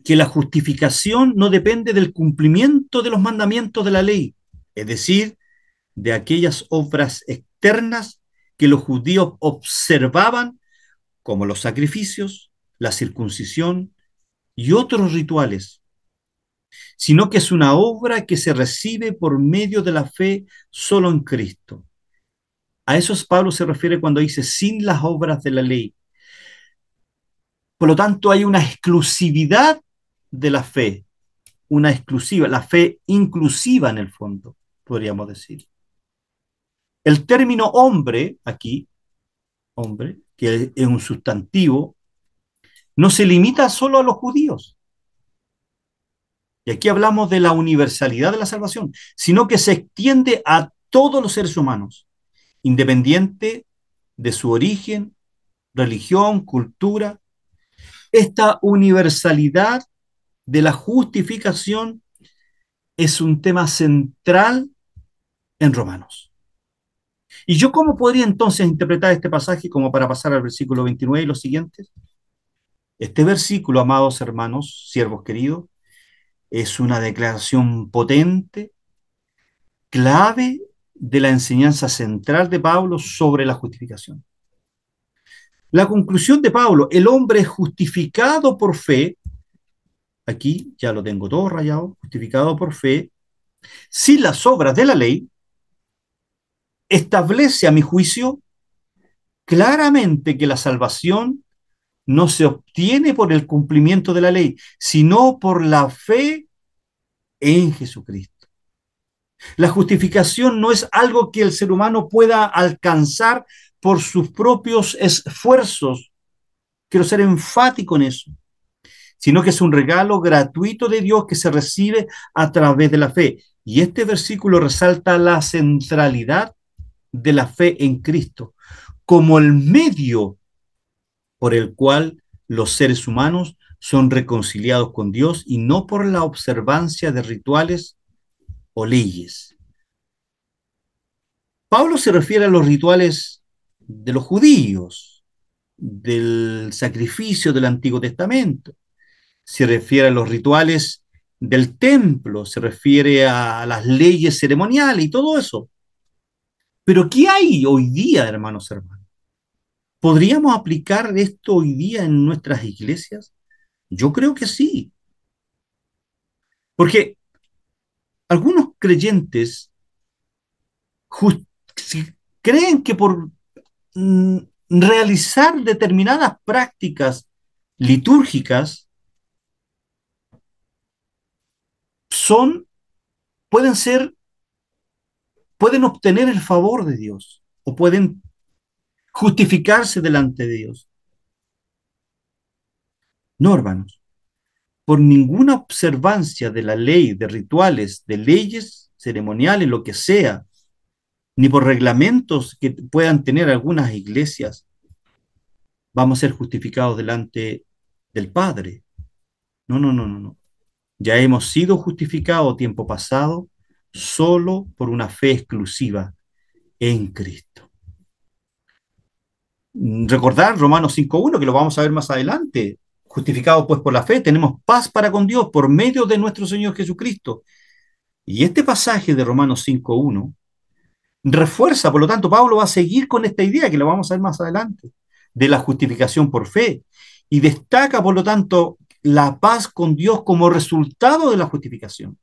Que la justificación no depende del cumplimiento de los mandamientos de la ley, es decir, de aquellas obras externas que los judíos observaban, como los sacrificios, la circuncisión y otros rituales, sino que es una obra que se recibe por medio de la fe solo en Cristo. A eso Pablo se refiere cuando dice sin las obras de la ley. Por lo tanto, hay una exclusividad de la fe, una exclusiva, la fe inclusiva en el fondo, podríamos decir. El término hombre, aquí, hombre, que es un sustantivo, no se limita solo a los judíos. Y aquí hablamos de la universalidad de la salvación, sino que se extiende a todos los seres humanos, independiente de su origen, religión, cultura. Esta universalidad de la justificación es un tema central en Romanos. ¿Y yo cómo podría entonces interpretar este pasaje como para pasar al versículo 29 y los siguientes? Este versículo, amados hermanos, siervos queridos, es una declaración potente, clave de la enseñanza central de Pablo sobre la justificación. La conclusión de Pablo, el hombre es justificado por fe, aquí ya lo tengo todo rayado, justificado por fe, sin las obras de la ley, establece a mi juicio claramente que la salvación no se obtiene por el cumplimiento de la ley, sino por la fe en Jesucristo. La justificación no es algo que el ser humano pueda alcanzar por sus propios esfuerzos. Quiero ser enfático en eso, sino que es un regalo gratuito de Dios que se recibe a través de la fe. Y este versículo resalta la centralidad de la fe en Cristo como el medio por el cual los seres humanos son reconciliados con Dios y no por la observancia de rituales o leyes. Pablo se refiere a los rituales de los judíos, del sacrificio del Antiguo Testamento, se refiere a los rituales del templo, se refiere a las leyes ceremoniales y todo eso. Pero ¿qué hay hoy día, hermanos? ¿Podríamos aplicar esto hoy día en nuestras iglesias? Yo creo que sí, porque algunos creyentes si creen que por mm, realizar determinadas prácticas litúrgicas son, pueden ser, pueden obtener el favor de Dios o pueden justificarse delante de Dios. No, hermanos, por ninguna observancia de la ley, de rituales, de leyes ceremoniales, lo que sea, ni por reglamentos que puedan tener algunas iglesias, vamos a ser justificados delante del Padre. No, no, no, no, no. Ya hemos sido justificados tiempo pasado solo por una fe exclusiva en Cristo. Recordar Romanos 5.1, que lo vamos a ver más adelante. Justificados pues por la fe, tenemos paz para con Dios por medio de nuestro Señor Jesucristo. Y este pasaje de Romanos 5.1 refuerza, por lo tanto, Pablo va a seguir con esta idea, que lo vamos a ver más adelante, de la justificación por fe. Y destaca, por lo tanto, la paz con Dios como resultado de la justificación.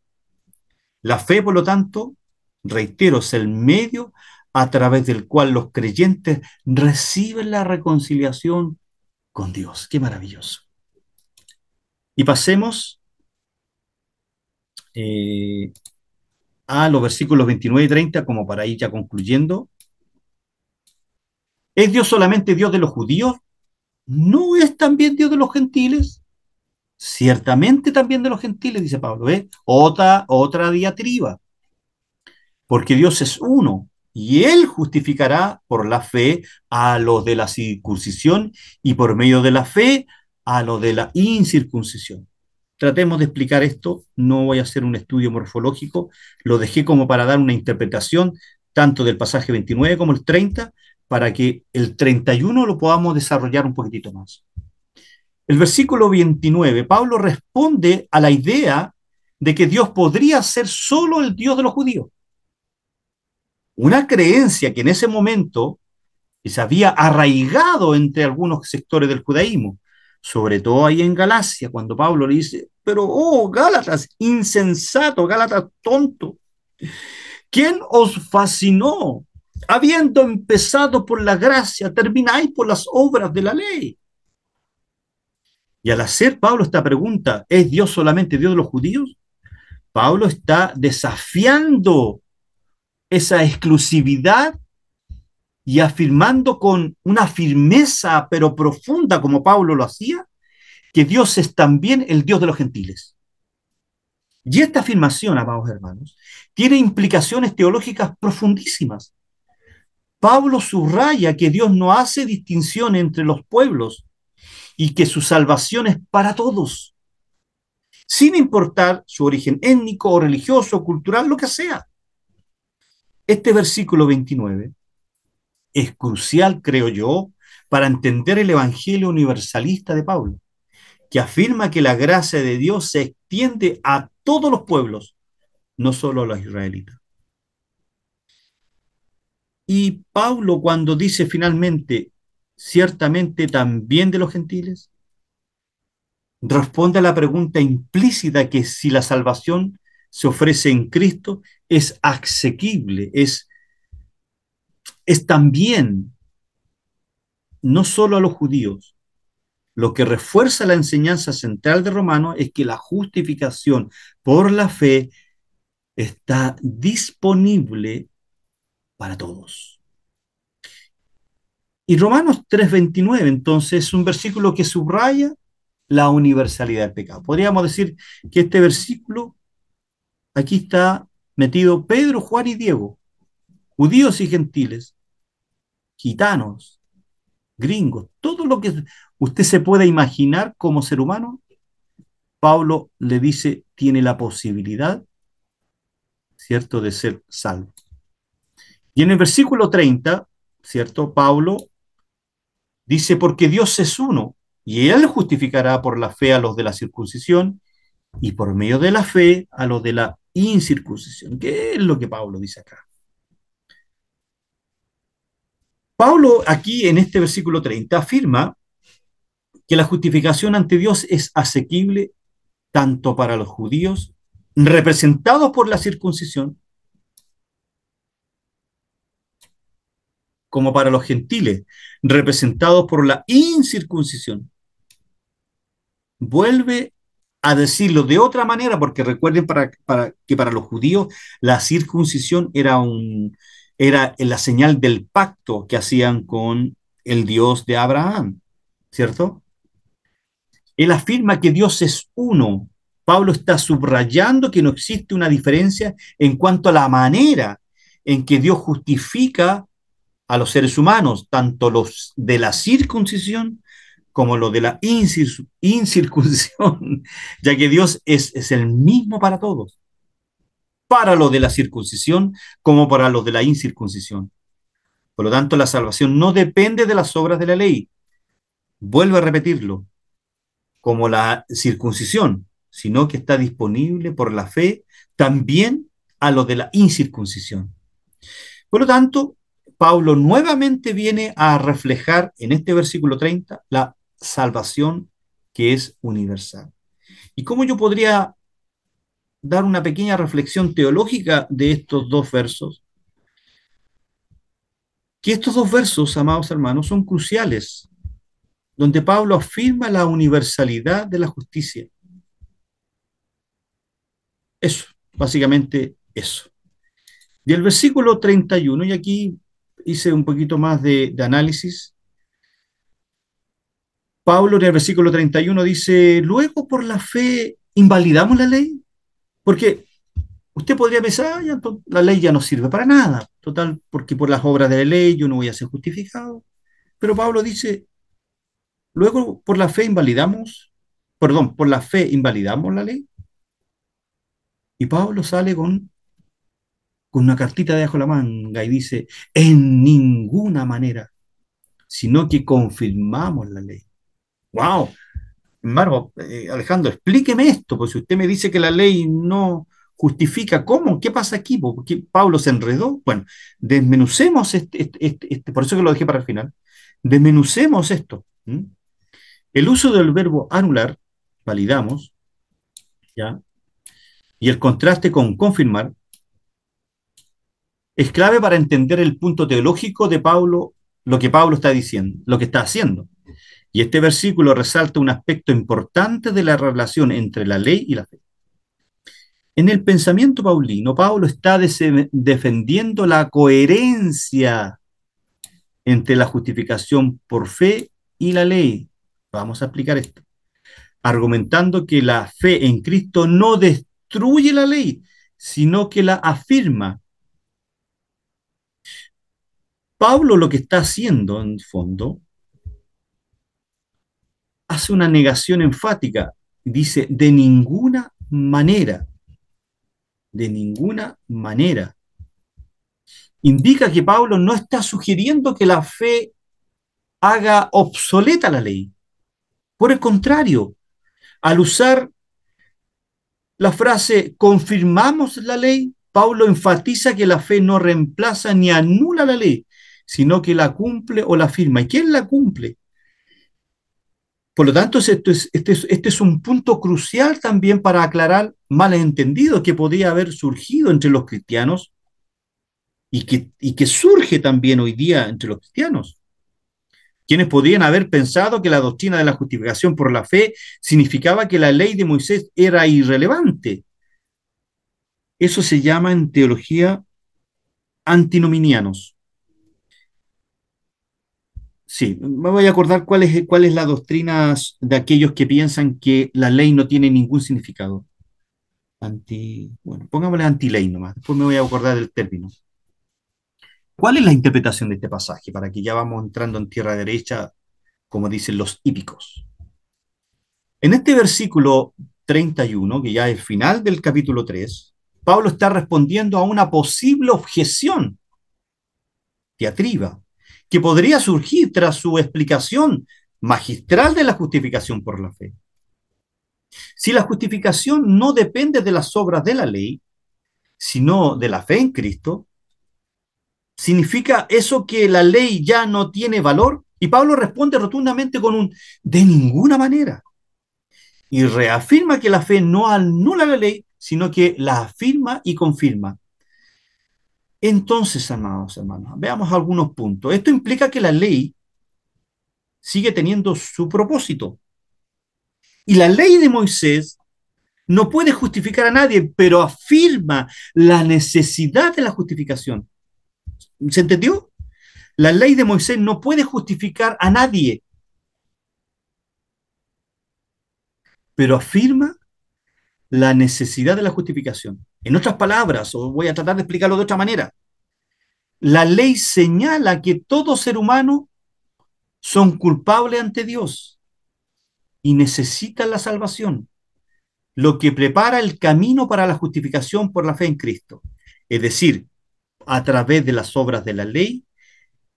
La fe, por lo tanto, reitero, es el medio a través del cual los creyentes reciben la reconciliación con Dios. Qué maravilloso. Y pasemos eh, a los versículos 29 y 30, como para ir ya concluyendo. ¿Es Dios solamente Dios de los judíos? ¿No es también Dios de los gentiles? Ciertamente también de los gentiles, dice Pablo. Otra diatriba. Porque Dios es uno y Él justificará por la fe a los de la circuncisión y por medio de la fe a los de la incircuncisión. Tratemos de explicar esto, no voy a hacer un estudio morfológico, lo dejé como para dar una interpretación tanto del pasaje 29 como el 30, para que el 31 lo podamos desarrollar un poquitito más. El versículo 29, Pablo responde a la idea de que Dios podría ser solo el Dios de los judíos. Una creencia que en ese momento se había arraigado entre algunos sectores del judaísmo, sobre todo ahí en Galacia, cuando Pablo le dice, pero, oh, Gálatas, insensato, Gálatas tonto, ¿quién os fascinó? Habiendo empezado por la gracia, termináis por las obras de la ley. Y al hacer Pablo esta pregunta, ¿es Dios solamente Dios de los judíos? Pablo está desafiando esa exclusividad y afirmando con una firmeza pero profunda, como Pablo lo hacía, que Dios es también el Dios de los gentiles. Y esta afirmación, amados hermanos, tiene implicaciones teológicas profundísimas. Pablo subraya que Dios no hace distinción entre los pueblos y que su salvación es para todos, sin importar su origen étnico o religioso, cultural, lo que sea. Este versículo 29 es crucial, creo yo, para entender el Evangelio universalista de Pablo, que afirma que la gracia de Dios se extiende a todos los pueblos, no solo a los israelitas. Y Pablo cuando dice finalmente, ciertamente también de los gentiles, responde a la pregunta implícita que si la salvación se ofrece en Cristo es asequible, es también no solo a los judíos. Lo que refuerza la enseñanza central de Romanos es que la justificación por la fe está disponible para todos. Y Romanos 3:29, entonces, es un versículo que subraya la universalidad del pecado. Podríamos decir que este versículo, aquí está metido Pedro, Juan y Diego, judíos y gentiles, gitanos, gringos, todo lo que usted se pueda imaginar como ser humano, Pablo le dice, tiene la posibilidad, ¿cierto?, de ser salvo. Y en el versículo 30, ¿cierto? Pablo dice, porque Dios es uno, y Él justificará por la fe a los de la circuncisión y por medio de la fe a los de la incircuncisión. ¿Qué es lo que Pablo dice acá? Pablo aquí en este versículo 30 afirma que la justificación ante Dios es asequible tanto para los judíos, representados por la circuncisión, como para los gentiles, representados por la incircuncisión. Vuelve a decirlo de otra manera, porque recuerden que para los judíos la circuncisión era la señal del pacto que hacían con el Dios de Abraham, ¿cierto? Él afirma que Dios es uno. Pablo está subrayando que no existe una diferencia en cuanto a la manera en que Dios justifica a los seres humanos, tanto los de la circuncisión como los de la incircuncisión, ya que Dios es el mismo para todos, para los de la circuncisión como para los de la incircuncisión. Por lo tanto, la salvación no depende de las obras de la ley. Vuelvo a repetirlo, como la circuncisión, sino que está disponible por la fe también a los de la incircuncisión. Por lo tanto, Pablo nuevamente viene a reflejar en este versículo 30 la salvación que es universal. ¿Y cómo yo podría dar una pequeña reflexión teológica de estos dos versos? Que estos dos versos, amados hermanos, son cruciales, donde Pablo afirma la universalidad de la justicia. Eso, básicamente eso. Y el versículo 31, y aquí hice un poquito más de análisis. Pablo en el versículo 31 dice, luego por la fe invalidamos la ley, porque usted podría pensar, ah, ya, la ley ya no sirve para nada, total, porque por las obras de la ley yo no voy a ser justificado. Pero Pablo dice, luego por la fe invalidamos, perdón, por la fe invalidamos la ley. Y Pablo sale con una cartita debajo de la manga y dice, en ninguna manera, sino que confirmamos la ley. ¡Wow! Embargo, Alejandro, explíqueme esto, pues si usted me dice que la ley no justifica, ¿cómo? ¿Qué pasa aquí? ¿Por qué Pablo se enredó? Bueno, desmenucemos por eso que lo dejé para el final, desmenucemos esto. ¿Mm? El uso del verbo anular, validamos, ¿ya? Y el contraste con confirmar, es clave para entender el punto teológico de Pablo, lo que Pablo está diciendo, lo que está haciendo. Y este versículo resalta un aspecto importante de la relación entre la ley y la fe. En el pensamiento paulino, Pablo está defendiendo la coherencia entre la justificación por fe y la ley. Vamos a explicar esto. Argumentando que la fe en Cristo no destruye la ley, sino que la afirma. Pablo lo que está haciendo, en el fondo, hace una negación enfática. Dice, de ninguna manera. Indica que Pablo no está sugiriendo que la fe haga obsoleta la ley. Por el contrario, al usar la frase confirmamos la ley, Pablo enfatiza que la fe no reemplaza ni anula la ley, sino que la cumple o la firma. ¿Y quién la cumple? Por lo tanto, este es un punto crucial también para aclarar malentendidos que podía haber surgido entre los cristianos y que surge también hoy día entre los cristianos, quienes podrían haber pensado que la doctrina de la justificación por la fe significaba que la ley de Moisés era irrelevante. Eso se llama en teología antinominianos. Sí, me voy a acordar cuál es la doctrina de aquellos que piensan que la ley no tiene ningún significado. Bueno, pongámosle antiley nomás, después me voy a acordar del término. ¿Cuál es la interpretación de este pasaje? Para que ya vamos entrando en tierra derecha, como dicen los hípicos. En este versículo 31, que ya es el final del capítulo 3, Pablo está respondiendo a una posible objeción diatriba que podría surgir tras su explicación magistral de la justificación por la fe. Si la justificación no depende de las obras de la ley, sino de la fe en Cristo, ¿significa eso que la ley ya no tiene valor? Y Pablo responde rotundamente con un de ninguna manera. Y reafirma que la fe no anula la ley, sino que la afirma y confirma. Entonces, amados hermanos, veamos algunos puntos. Esto implica que la ley sigue teniendo su propósito. Y la ley de Moisés no puede justificar a nadie, pero afirma la necesidad de la justificación. ¿Se entendió? La ley de Moisés no puede justificar a nadie, pero afirma la necesidad de la justificación. En otras palabras, o voy a tratar de explicarlo de otra manera, la ley señala que todo ser humano son culpables ante Dios y necesitan la salvación, lo que prepara el camino para la justificación por la fe en Cristo. Es decir, a través de las obras de la ley,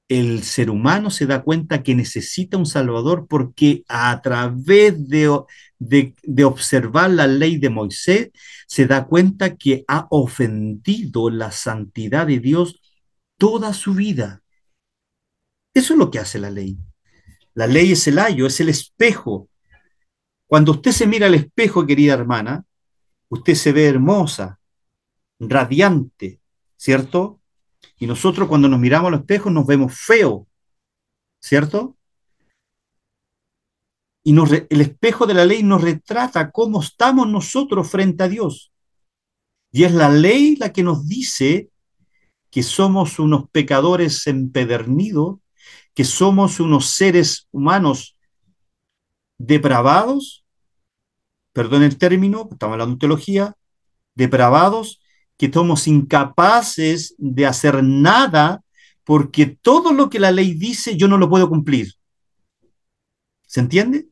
el ser humano se da cuenta que necesita un Salvador porque a través de observar la ley de Moisés, se da cuenta que ha ofendido la santidad de Dios toda su vida. Eso es lo que hace la ley. La ley es el ayo, es el espejo. Cuando usted se mira al espejo, querida hermana, usted se ve hermosa, radiante, ¿cierto? Y nosotros cuando nos miramos al espejo nos vemos feo, ¿cierto? Y el espejo de la ley nos retrata cómo estamos nosotros frente a Dios. Y es la ley la que nos dice que somos unos pecadores empedernidos, que somos unos seres humanos depravados, perdón el término, estamos hablando de teología, depravados, que somos incapaces de hacer nada porque todo lo que la ley dice yo no lo puedo cumplir. ¿Se entiende?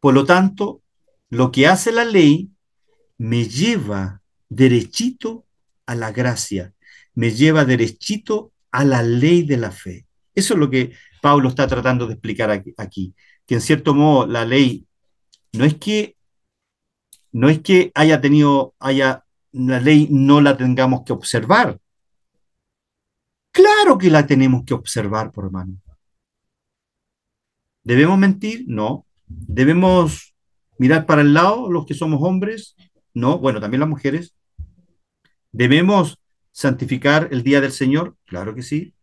Por lo tanto, lo que hace la ley me lleva derechito a la gracia, me lleva derechito a la ley de la fe. Eso es lo que Pablo está tratando de explicar aquí, que en cierto modo la ley no es que la ley no la tengamos que observar. Claro que la tenemos que observar, por hermano. ¿Debemos mentir? No. ¿Debemos mirar para el lado los que somos hombres? No. Bueno, también las mujeres. ¿Debemos santificar el día del Señor? Claro que sí.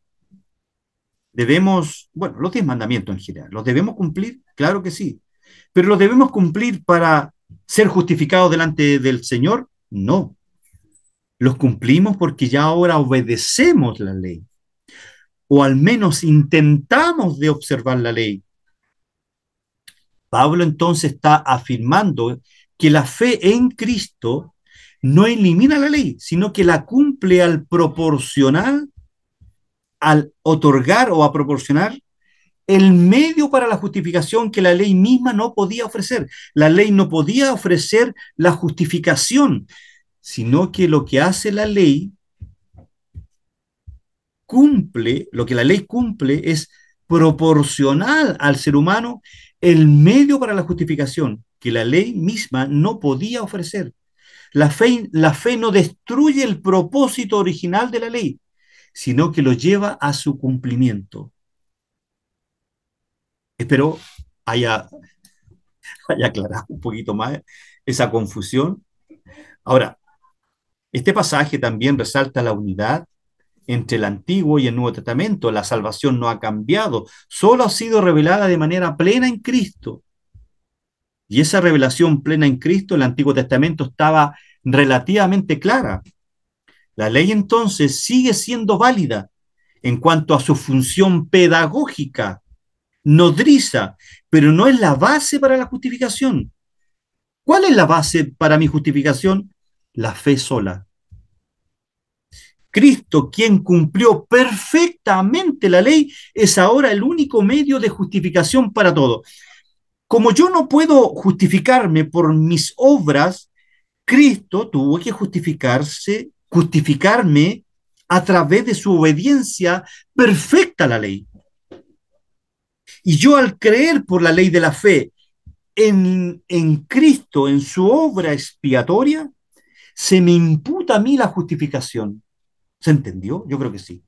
¿Debemos, bueno, los 10 mandamientos en general, los debemos cumplir? Claro que sí. ¿Pero los debemos cumplir para ser justificados delante del Señor? No. Los cumplimos porque ya ahora obedecemos la ley, o al menos intentamos de observar la ley. Pablo entonces está afirmando que la fe en Cristo no elimina la ley, sino que la cumple al proporcional, al otorgar o a proporcionar el medio para la justificación que la ley misma no podía ofrecer. La ley no podía ofrecer la justificación, sino que lo que hace la ley cumple, lo que la ley cumple es proporcional al ser humano el medio para la justificación que la ley misma no podía ofrecer. La fe no destruye el propósito original de la ley, sino que lo lleva a su cumplimiento. Espero haya, haya aclarado un poquito más esa confusión. Ahora, este pasaje también resalta la unidad entre el Antiguo y el Nuevo Testamento. La salvación no ha cambiado, solo ha sido revelada de manera plena en Cristo. Y esa revelación plena en Cristo, el Antiguo Testamento estaba relativamente clara. La ley entonces sigue siendo válida en cuanto a su función pedagógica, nodriza, pero no es la base para la justificación. ¿Cuál es la base para mi justificación? La fe sola. Cristo, quien cumplió perfectamente la ley, es ahora el único medio de justificación para todo. Como yo no puedo justificarme por mis obras, Cristo tuvo que justificarme a través de su obediencia perfecta a la ley. Y yo al creer por la ley de la fe en Cristo, en su obra expiatoria, se me imputa a mí la justificación. ¿Se entendió? Yo creo que sí.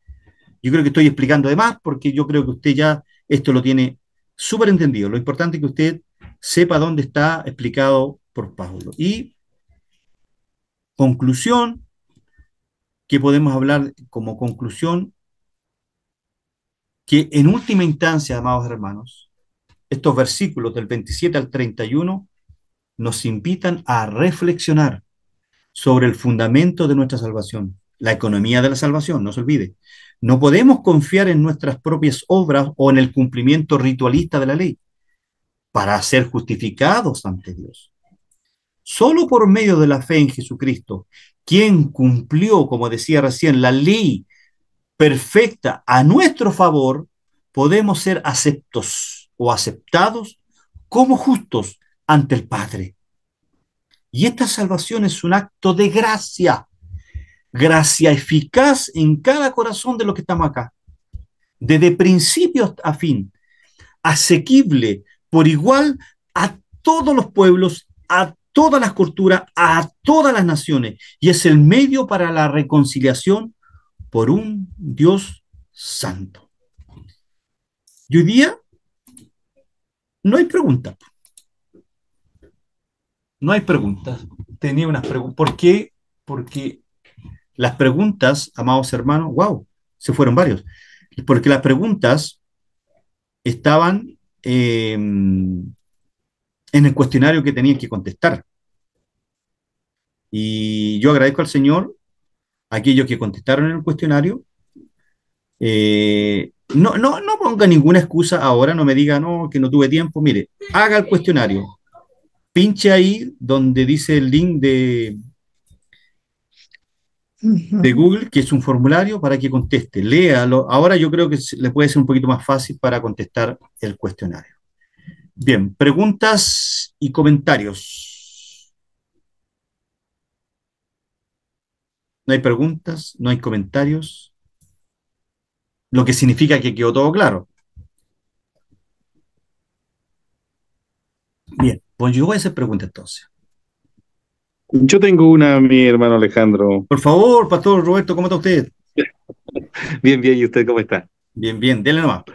Yo creo que estoy explicando de más porque yo creo que usted ya esto lo tiene súper entendido. Lo importante es que usted sepa dónde está explicado por Pablo. Y conclusión, que podemos hablar como conclusión, que en última instancia, amados hermanos, estos versículos del 27 al 31 nos invitan a reflexionar sobre el fundamento de nuestra salvación, la economía de la salvación, no se olvide. No podemos confiar en nuestras propias obras o en el cumplimiento ritualista de la ley para ser justificados ante Dios. Solo por medio de la fe en Jesucristo, quien cumplió, como decía recién, la ley perfecta a nuestro favor, podemos ser aceptos o aceptados como justos ante el Padre. Y esta salvación es un acto de gracia, gracia eficaz en cada corazón de los que estamos acá, desde principio a fin, asequible por igual a todos los pueblos, a todas las culturas, a todas las naciones, y es el medio para la reconciliación por un Dios santo. Y hoy día no hay preguntas, no hay preguntas. Tenía unas preguntas. ¿Por qué? Porque las preguntas, amados hermanos, wow, se fueron varios. Porque las preguntas estaban en el cuestionario que tenían que contestar. Y yo agradezco al Señor a aquellos que contestaron en el cuestionario. No ponga ninguna excusa ahora, no me diga no, que no tuve tiempo. Mire, haga el cuestionario, pinche ahí donde dice el link de Ujú. Google, que es un formulario para que conteste. Léalo. Ahora yo creo que le puede ser un poquito más fácil para contestar el cuestionario. Bien, preguntas y comentarios. No hay preguntas, no hay comentarios, lo que significa que quedó todo claro. Bien, pues yo voy a hacer preguntas entonces. Yo tengo una, mi hermano Alejandro. Por favor, Pastor Roberto, ¿cómo está usted? Bien, bien, ¿y usted cómo está? Bien, bien, denle nomás.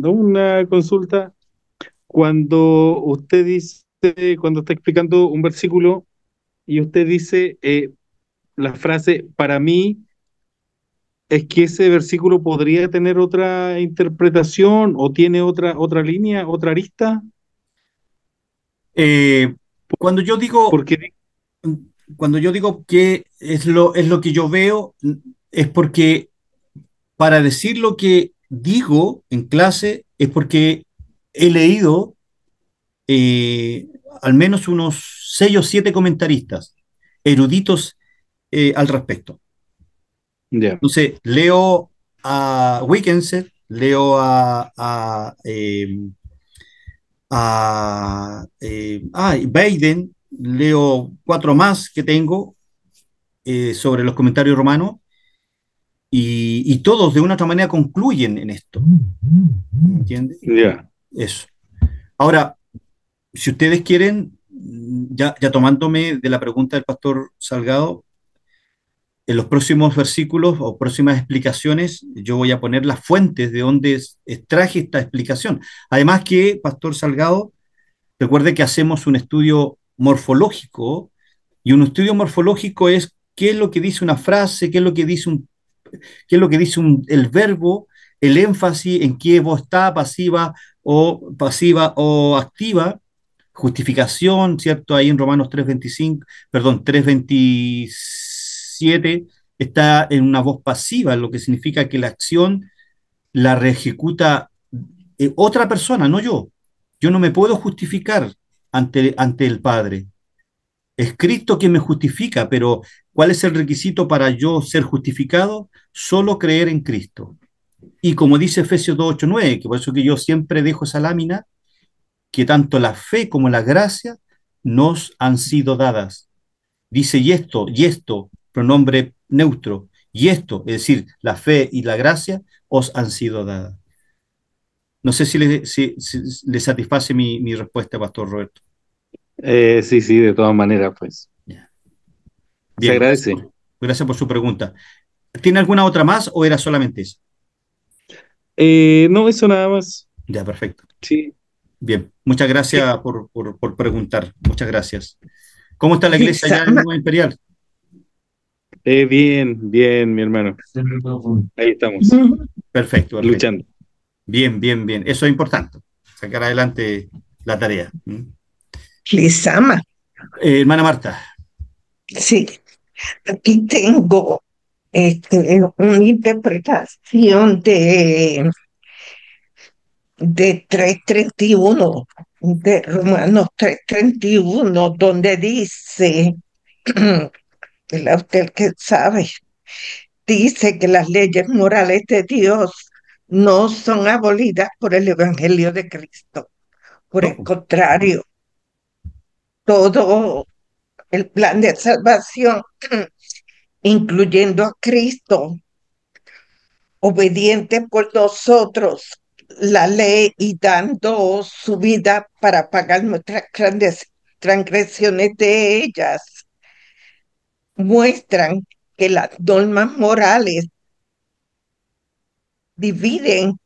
Una consulta. Cuando usted dice, cuando está explicando un versículo y usted dice la frase, para mí, ¿es que ese versículo podría tener otra interpretación o tiene otra línea, otra arista? Eh, cuando yo digo, Porque, cuando yo digo que es lo que yo veo, es porque para decir lo que digo en clase es porque he leído eh, al menos unos 6 o 7 comentaristas eruditos al respecto. ya, Entonces, leo a Wickenset, leo Biden, leo 4 más que tengo sobre los comentarios romanos y todos de una u otra manera concluyen en esto. ¿Entiendes? ya. Eso. Ahora, si ustedes quieren, ya tomándome de la pregunta del pastor Salgado, en los próximos versículos o próximas explicaciones, yo voy a poner las fuentes de donde extraje esta explicación. Además que, Pastor Salgado, recuerde que hacemos un estudio morfológico y un estudio morfológico es qué es lo que dice una frase, qué es lo que dice qué es lo que dice el verbo, el énfasis en qué voz está, pasiva o activa, justificación, ¿cierto? Ahí en Romanos 3:25, perdón, 3:27 está en una voz pasiva, lo que significa que la acción la reejecuta otra persona, no yo. Yo no me puedo justificar ante el Padre. Es Cristo quien me justifica, pero ¿cuál es el requisito para yo ser justificado? Solo creer en Cristo. Y como dice Efesios 2:8-9, que por eso que yo siempre dejo esa lámina, que tanto la fe como la gracia nos han sido dadas. Dice, y esto, pronombre neutro. Y esto, es decir, la fe y la gracia, os han sido dadas. No sé si le satisface mi respuesta, Pastor Roberto. Sí, sí, de todas maneras, pues. Ya. Se Bien, agradece. gracias por su pregunta. ¿Tiene alguna otra más o era solamente eso? No, eso nada más. Ya, perfecto. Sí. Bien, muchas Que gracias por preguntar. Muchas gracias. ¿Cómo está la iglesia allá en Lizama, Nueva Imperial? Bien, bien, mi hermano. Ahí estamos, mm, Perfecto, perfecto. luchando. Bien, bien, bien. Eso es importante, sacar adelante la tarea. Lizama, Hermana Marta. sí, aquí tengo una interpretación de 3:31 de Romanos 3:31 donde dice, usted que sabe, dice que las leyes morales de Dios no son abolidas por el Evangelio de Cristo. Por el No. contrario, todo el plan de salvación, incluyendo a Cristo, obediente por nosotros, la ley y dando su vida para pagar nuestras grandes transgresiones de ellas, muestran que las normas morales dividen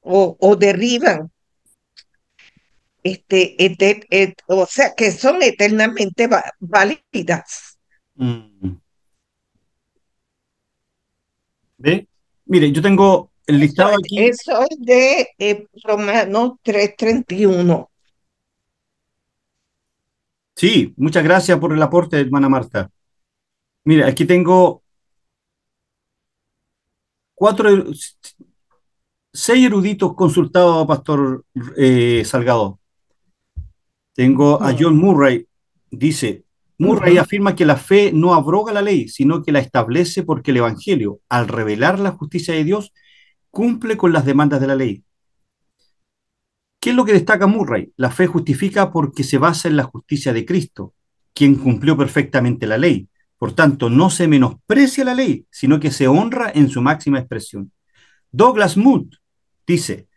o derriban, o sea, que son eternamente válidas. Mm. ¿Ve? Mire, yo tengo el listado aquí. Eso es de Romanos 3:31. Sí, muchas gracias por el aporte, hermana Marta. Mire, aquí tengo cuatro, seis eruditos consultados a Pastor Salgado. Tengo a John Murray, dice, Murray Ujú. afirma que la fe no abroga la ley, sino que la establece porque el Evangelio, al revelar la justicia de Dios, cumple con las demandas de la ley. ¿Qué es lo que destaca Murray? La fe justifica porque se basa en la justicia de Cristo, quien cumplió perfectamente la ley. Por tanto, no se menosprecia la ley, sino que se honra en su máxima expresión. Douglas Mood dice,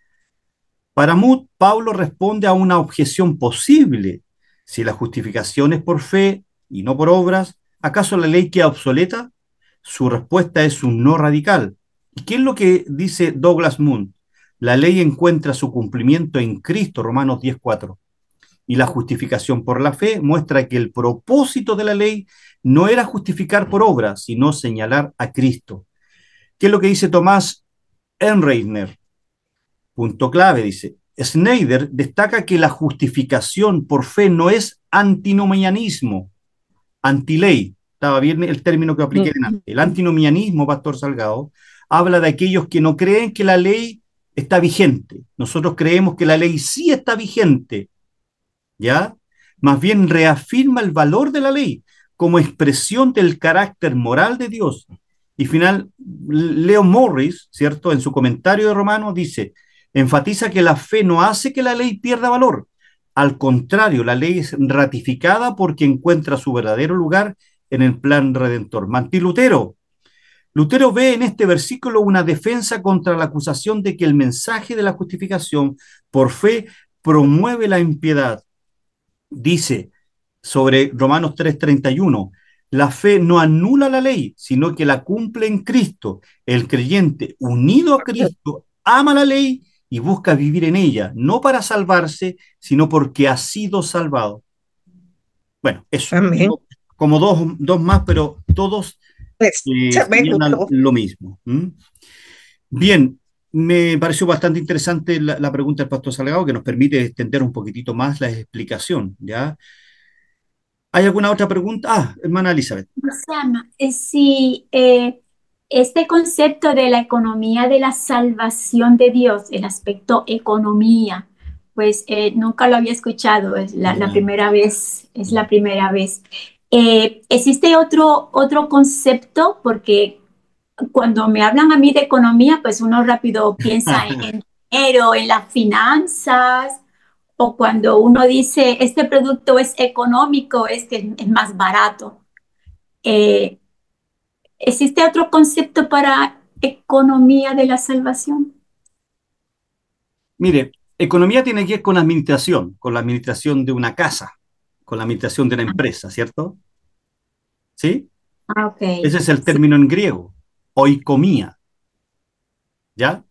para Mood, Pablo responde a una objeción posible. Si la justificación es por fe y no por obras, ¿acaso la ley queda obsoleta? Su respuesta es un no radical. ¿Y qué es lo que dice Douglas Mood? La ley encuentra su cumplimiento en Cristo, Romanos 10:4. Y la justificación por la fe muestra que el propósito de la ley no era justificar por obras, sino señalar a Cristo. ¿Qué es lo que dice Tomás Enreitner? Punto clave, dice. Schneider destaca que la justificación por fe no es antinomianismo, antiley. Estaba bien el término que apliqué delante. El antinomianismo, Pastor Salgado, habla de aquellos que no creen que la ley está vigente. Nosotros creemos que la ley sí está vigente, ¿ya? Más bien reafirma el valor de la ley como expresión del carácter moral de Dios. Y final, Leo Morris, ¿cierto? En su comentario de Romanos dice, enfatiza que la fe no hace que la ley pierda valor. Al contrario, la ley es ratificada porque encuentra su verdadero lugar en el plan redentor. Martín Lutero. Lutero ve en este versículo una defensa contra la acusación de que el mensaje de la justificación por fe promueve la impiedad. Dice sobre Romanos 3:31, la fe no anula la ley, sino que la cumple en Cristo. El creyente unido a Cristo ama la ley y busca vivir en ella, no para salvarse, sino porque ha sido salvado. Bueno, eso. Amén. Tengo como dos más, pero todos Pues, se me señalan gustó. lo mismo. ¿Mm? Bien, me pareció bastante interesante la pregunta del pastor Salgado, que nos permite extender un poquitito más la explicación, ¿ya? ¿Hay alguna otra pregunta? Ah, hermana Elizabeth. Rosana, si este concepto de la economía de la salvación de Dios, el aspecto economía, pues nunca lo había escuchado, es la Ya. primera vez, es la primera vez. ¿Existe otro concepto? Porque cuando me hablan a mí de economía, pues uno rápido piensa en dinero, en las finanzas, o cuando uno dice este producto es económico, es que es más barato. Eh, ¿Existe otro concepto para economía de la salvación? Mire, economía tiene que ver con la administración de una casa, con la administración de una empresa, ¿cierto? ¿Sí? Ah, ok. Ese es el Sí. término en griego, oikomía, ¿ya?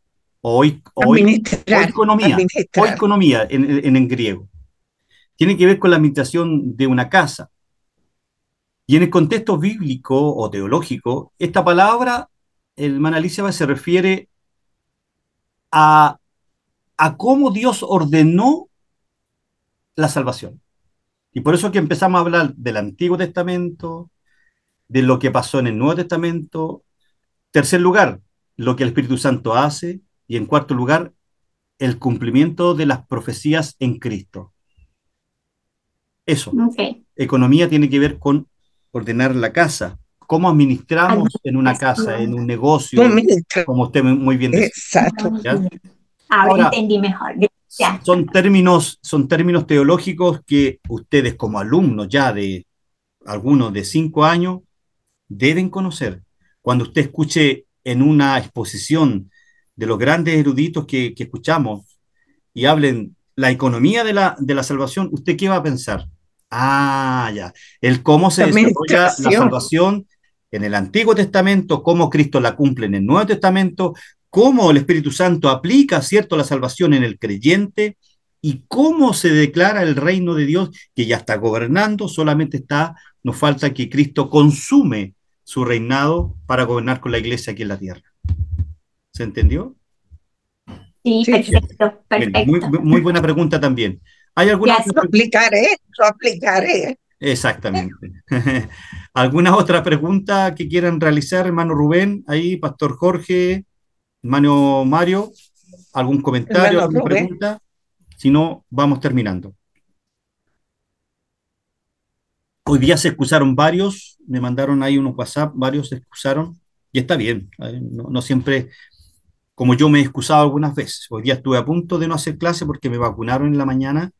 Administrar, Oikonomía, administrar. oikonomía en griego. Tiene que ver con la administración de una casa. Y en el contexto bíblico o teológico, esta palabra, el Manalíseba, se refiere a, a cómo Dios ordenó la salvación. Y por eso que empezamos a hablar del Antiguo Testamento, de lo que pasó en el Nuevo Testamento. Tercer lugar, lo que el Espíritu Santo hace. Y en cuarto lugar, el cumplimiento de las profecías en Cristo. Eso. Ok. Economía tiene que ver con ordenar la casa, cómo administramos en una casa, en Administración. un negocio, Administrar. como usted muy bien decía. Exacto. ¿Ya? Muy bien. Ahora Ahora, entendí mejor. Gracias. son términos teológicos que ustedes como alumnos ya de algunos de 5 años deben conocer. Cuando usted escuche en una exposición de los grandes eruditos que escuchamos y hablen la economía de la salvación, ¿usted qué va a pensar? Ah, ya. El cómo se desarrolla la Administración. salvación en el Antiguo Testamento, cómo Cristo la cumple en el Nuevo Testamento, cómo el Espíritu Santo aplica, ¿cierto?, la salvación en el creyente y cómo se declara el reino de Dios que ya está gobernando, nos falta que Cristo consume su reinado para gobernar con la iglesia aquí en la tierra. ¿Se entendió? Sí, Sí, perfecto, Bueno, muy, perfecto. muy buena pregunta también. ¿Hay alguna Gracias. otra lo aplicaré, lo aplicaré. Exactamente. ¿Alguna otra pregunta que quieran realizar, hermano Rubén? Ahí, Pastor Jorge, hermano Mario, ¿algún comentario, Hermano alguna Rubén, pregunta? Si no, vamos terminando. Hoy día se excusaron varios, me mandaron ahí unos WhatsApp, varios se excusaron, y está bien. No, no siempre, como yo me he excusado algunas veces. Hoy día estuve a punto de no hacer clase porque me vacunaron en la mañana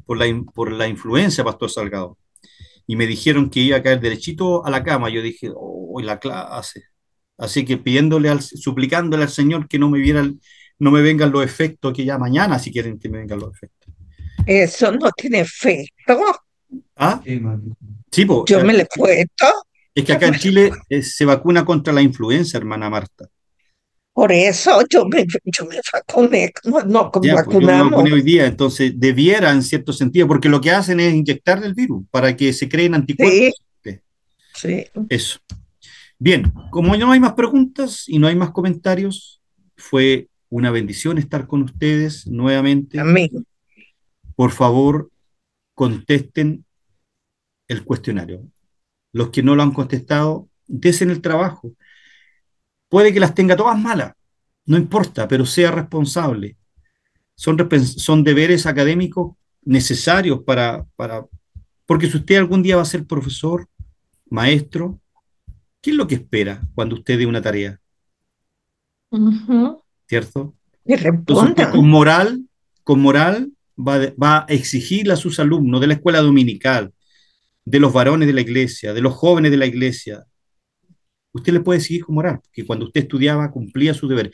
por la influenza, Pastor Salgado. Y me dijeron que iba a caer derechito a la cama. Yo dije, oh, la clase. Así que suplicándole al Señor que no me vengan los efectos, que ya mañana si quieren que me vengan los efectos. eso no tiene efecto. ¿Ah? Sí, Yo me lo he puesto. es que acá en Chile se vacuna contra la influenza, hermana Marta. Por eso yo me vacuné, no Ya, pues yo me vacunamos. vacuné hoy día, entonces debiera en cierto sentido, porque lo que hacen es inyectarle el virus para que se creen anticuerpos. Sí. Eso. Bien, como no hay más preguntas y no hay más comentarios, fue una bendición estar con ustedes nuevamente. Amén. Por favor, contesten el cuestionario. Los que no lo han contestado, desen el trabajo. Puede que las tenga todas malas, no importa, pero sea responsable. Son deberes académicos necesarios porque si usted algún día va a ser profesor, maestro, ¿qué es lo que espera cuando usted dé una tarea? Ujú. ¿Cierto? Y Entonces usted respondan. con moral va a exigirle a sus alumnos de la escuela dominical, de los varones de la iglesia, de los jóvenes de la iglesia. Usted les puede seguir con moral, porque cuando usted estudiaba cumplía su deber.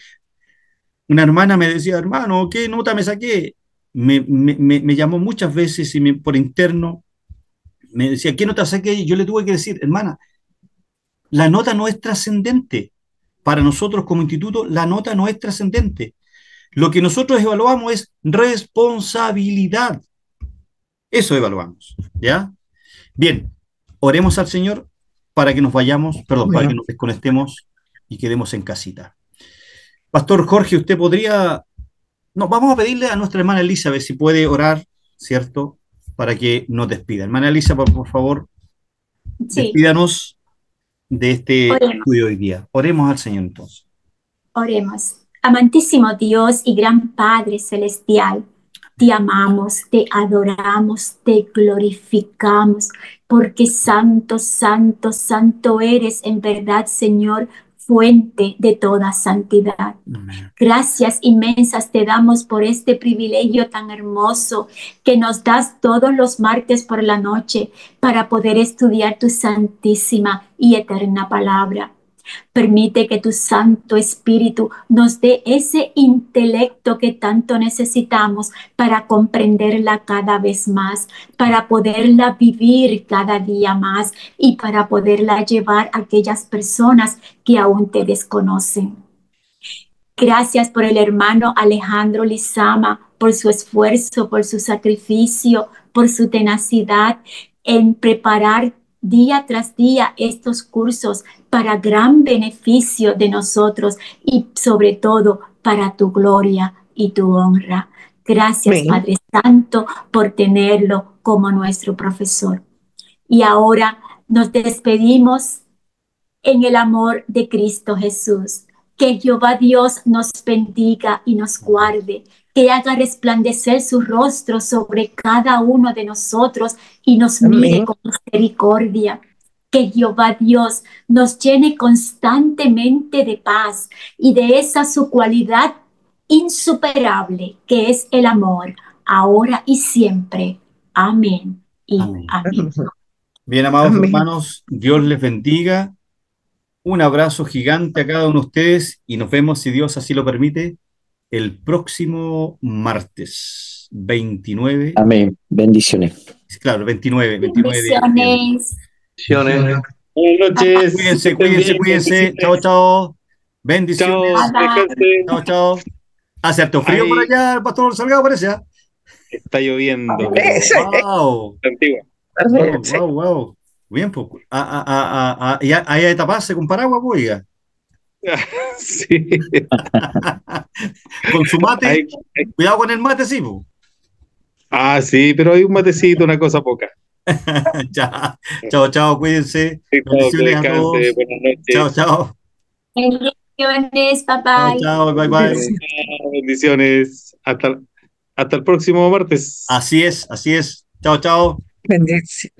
Una hermana me decía, hermano, ¿qué nota me saqué? Me llamó muchas veces y por interno me decía, ¿qué nota saqué? Y yo le tuve que decir, hermana, la nota no es trascendente. Para nosotros como instituto, la nota no es trascendente. Lo que nosotros evaluamos es responsabilidad. Eso evaluamos, ¿ya? Bien, oremos al Señor para que nos vayamos, perdón, para que Amén. nos desconectemos y quedemos en casita. Pastor Jorge, usted podría, no, vamos a pedirle a nuestra hermana Elizabeth si puede orar, ¿cierto? Para que nos despida. Hermana Elizabeth, por favor, Sí, despídanos de este oremos. estudio hoy día. Oremos al Señor entonces. Oremos. Amantísimo Dios y gran Padre Celestial, te amamos, te adoramos, te glorificamos, porque santo, santo, santo eres en verdad, Señor, fuente de toda santidad. Gracias inmensas te damos por este privilegio tan hermoso que nos das todos los martes por la noche para poder estudiar tu santísima y eterna palabra. Permite que tu Santo Espíritu nos dé ese intelecto que tanto necesitamos para comprenderla cada vez más, para poderla vivir cada día más y para poderla llevar a aquellas personas que aún te desconocen. Gracias por el hermano Alejandro Lizama, por su esfuerzo, por su sacrificio, por su tenacidad en preparar día tras día estos cursos para gran beneficio de nosotros y sobre todo para tu gloria y tu honra. Gracias, Amén. Padre Santo, por tenerlo como nuestro profesor. Y ahora nos despedimos en el amor de Cristo Jesús. Que Jehová Dios nos bendiga y nos guarde, que haga resplandecer su rostro sobre cada uno de nosotros y nos mire Amén. con misericordia. Que Jehová Dios nos llene constantemente de paz y de esa su cualidad insuperable que es el amor, ahora y siempre. Amén y Amén. amén. Bien, amados Amén. hermanos, Dios les bendiga. Un abrazo gigante a cada uno de ustedes y nos vemos, si Dios así lo permite, el próximo martes 29. Amén. Bendiciones. Claro, 29 de diciembre. Bendiciones. Buenas noches. Cuídense, Estén cuídense, bien, cuídense. bendiciones. Chao, chao. Bendiciones. Chao, Bye, bye. descanse. Chao, chao. Hace harto frío Ahí. por allá, el pastor Salgado parece. ¿Ah? Está lloviendo. Ese. Wow, Antigua. wow, wow. Bien, pues. Y hay que taparse con paraguas, pues, oiga. Sí. Con su mate. Hay- Cuidado con el mate, sí, pues. sí, pero hay un matecito, una cosa poca. Chao, chao, chao, cuídense. Sí, todo, que Bendiciones a todos. descanse. Buenas noches. Chao, chao. Bendiciones. Bye Chao, bye. chao, bye, bye. Bendiciones. Hasta el próximo martes. Así es, así es. Chao, chao. Bendición.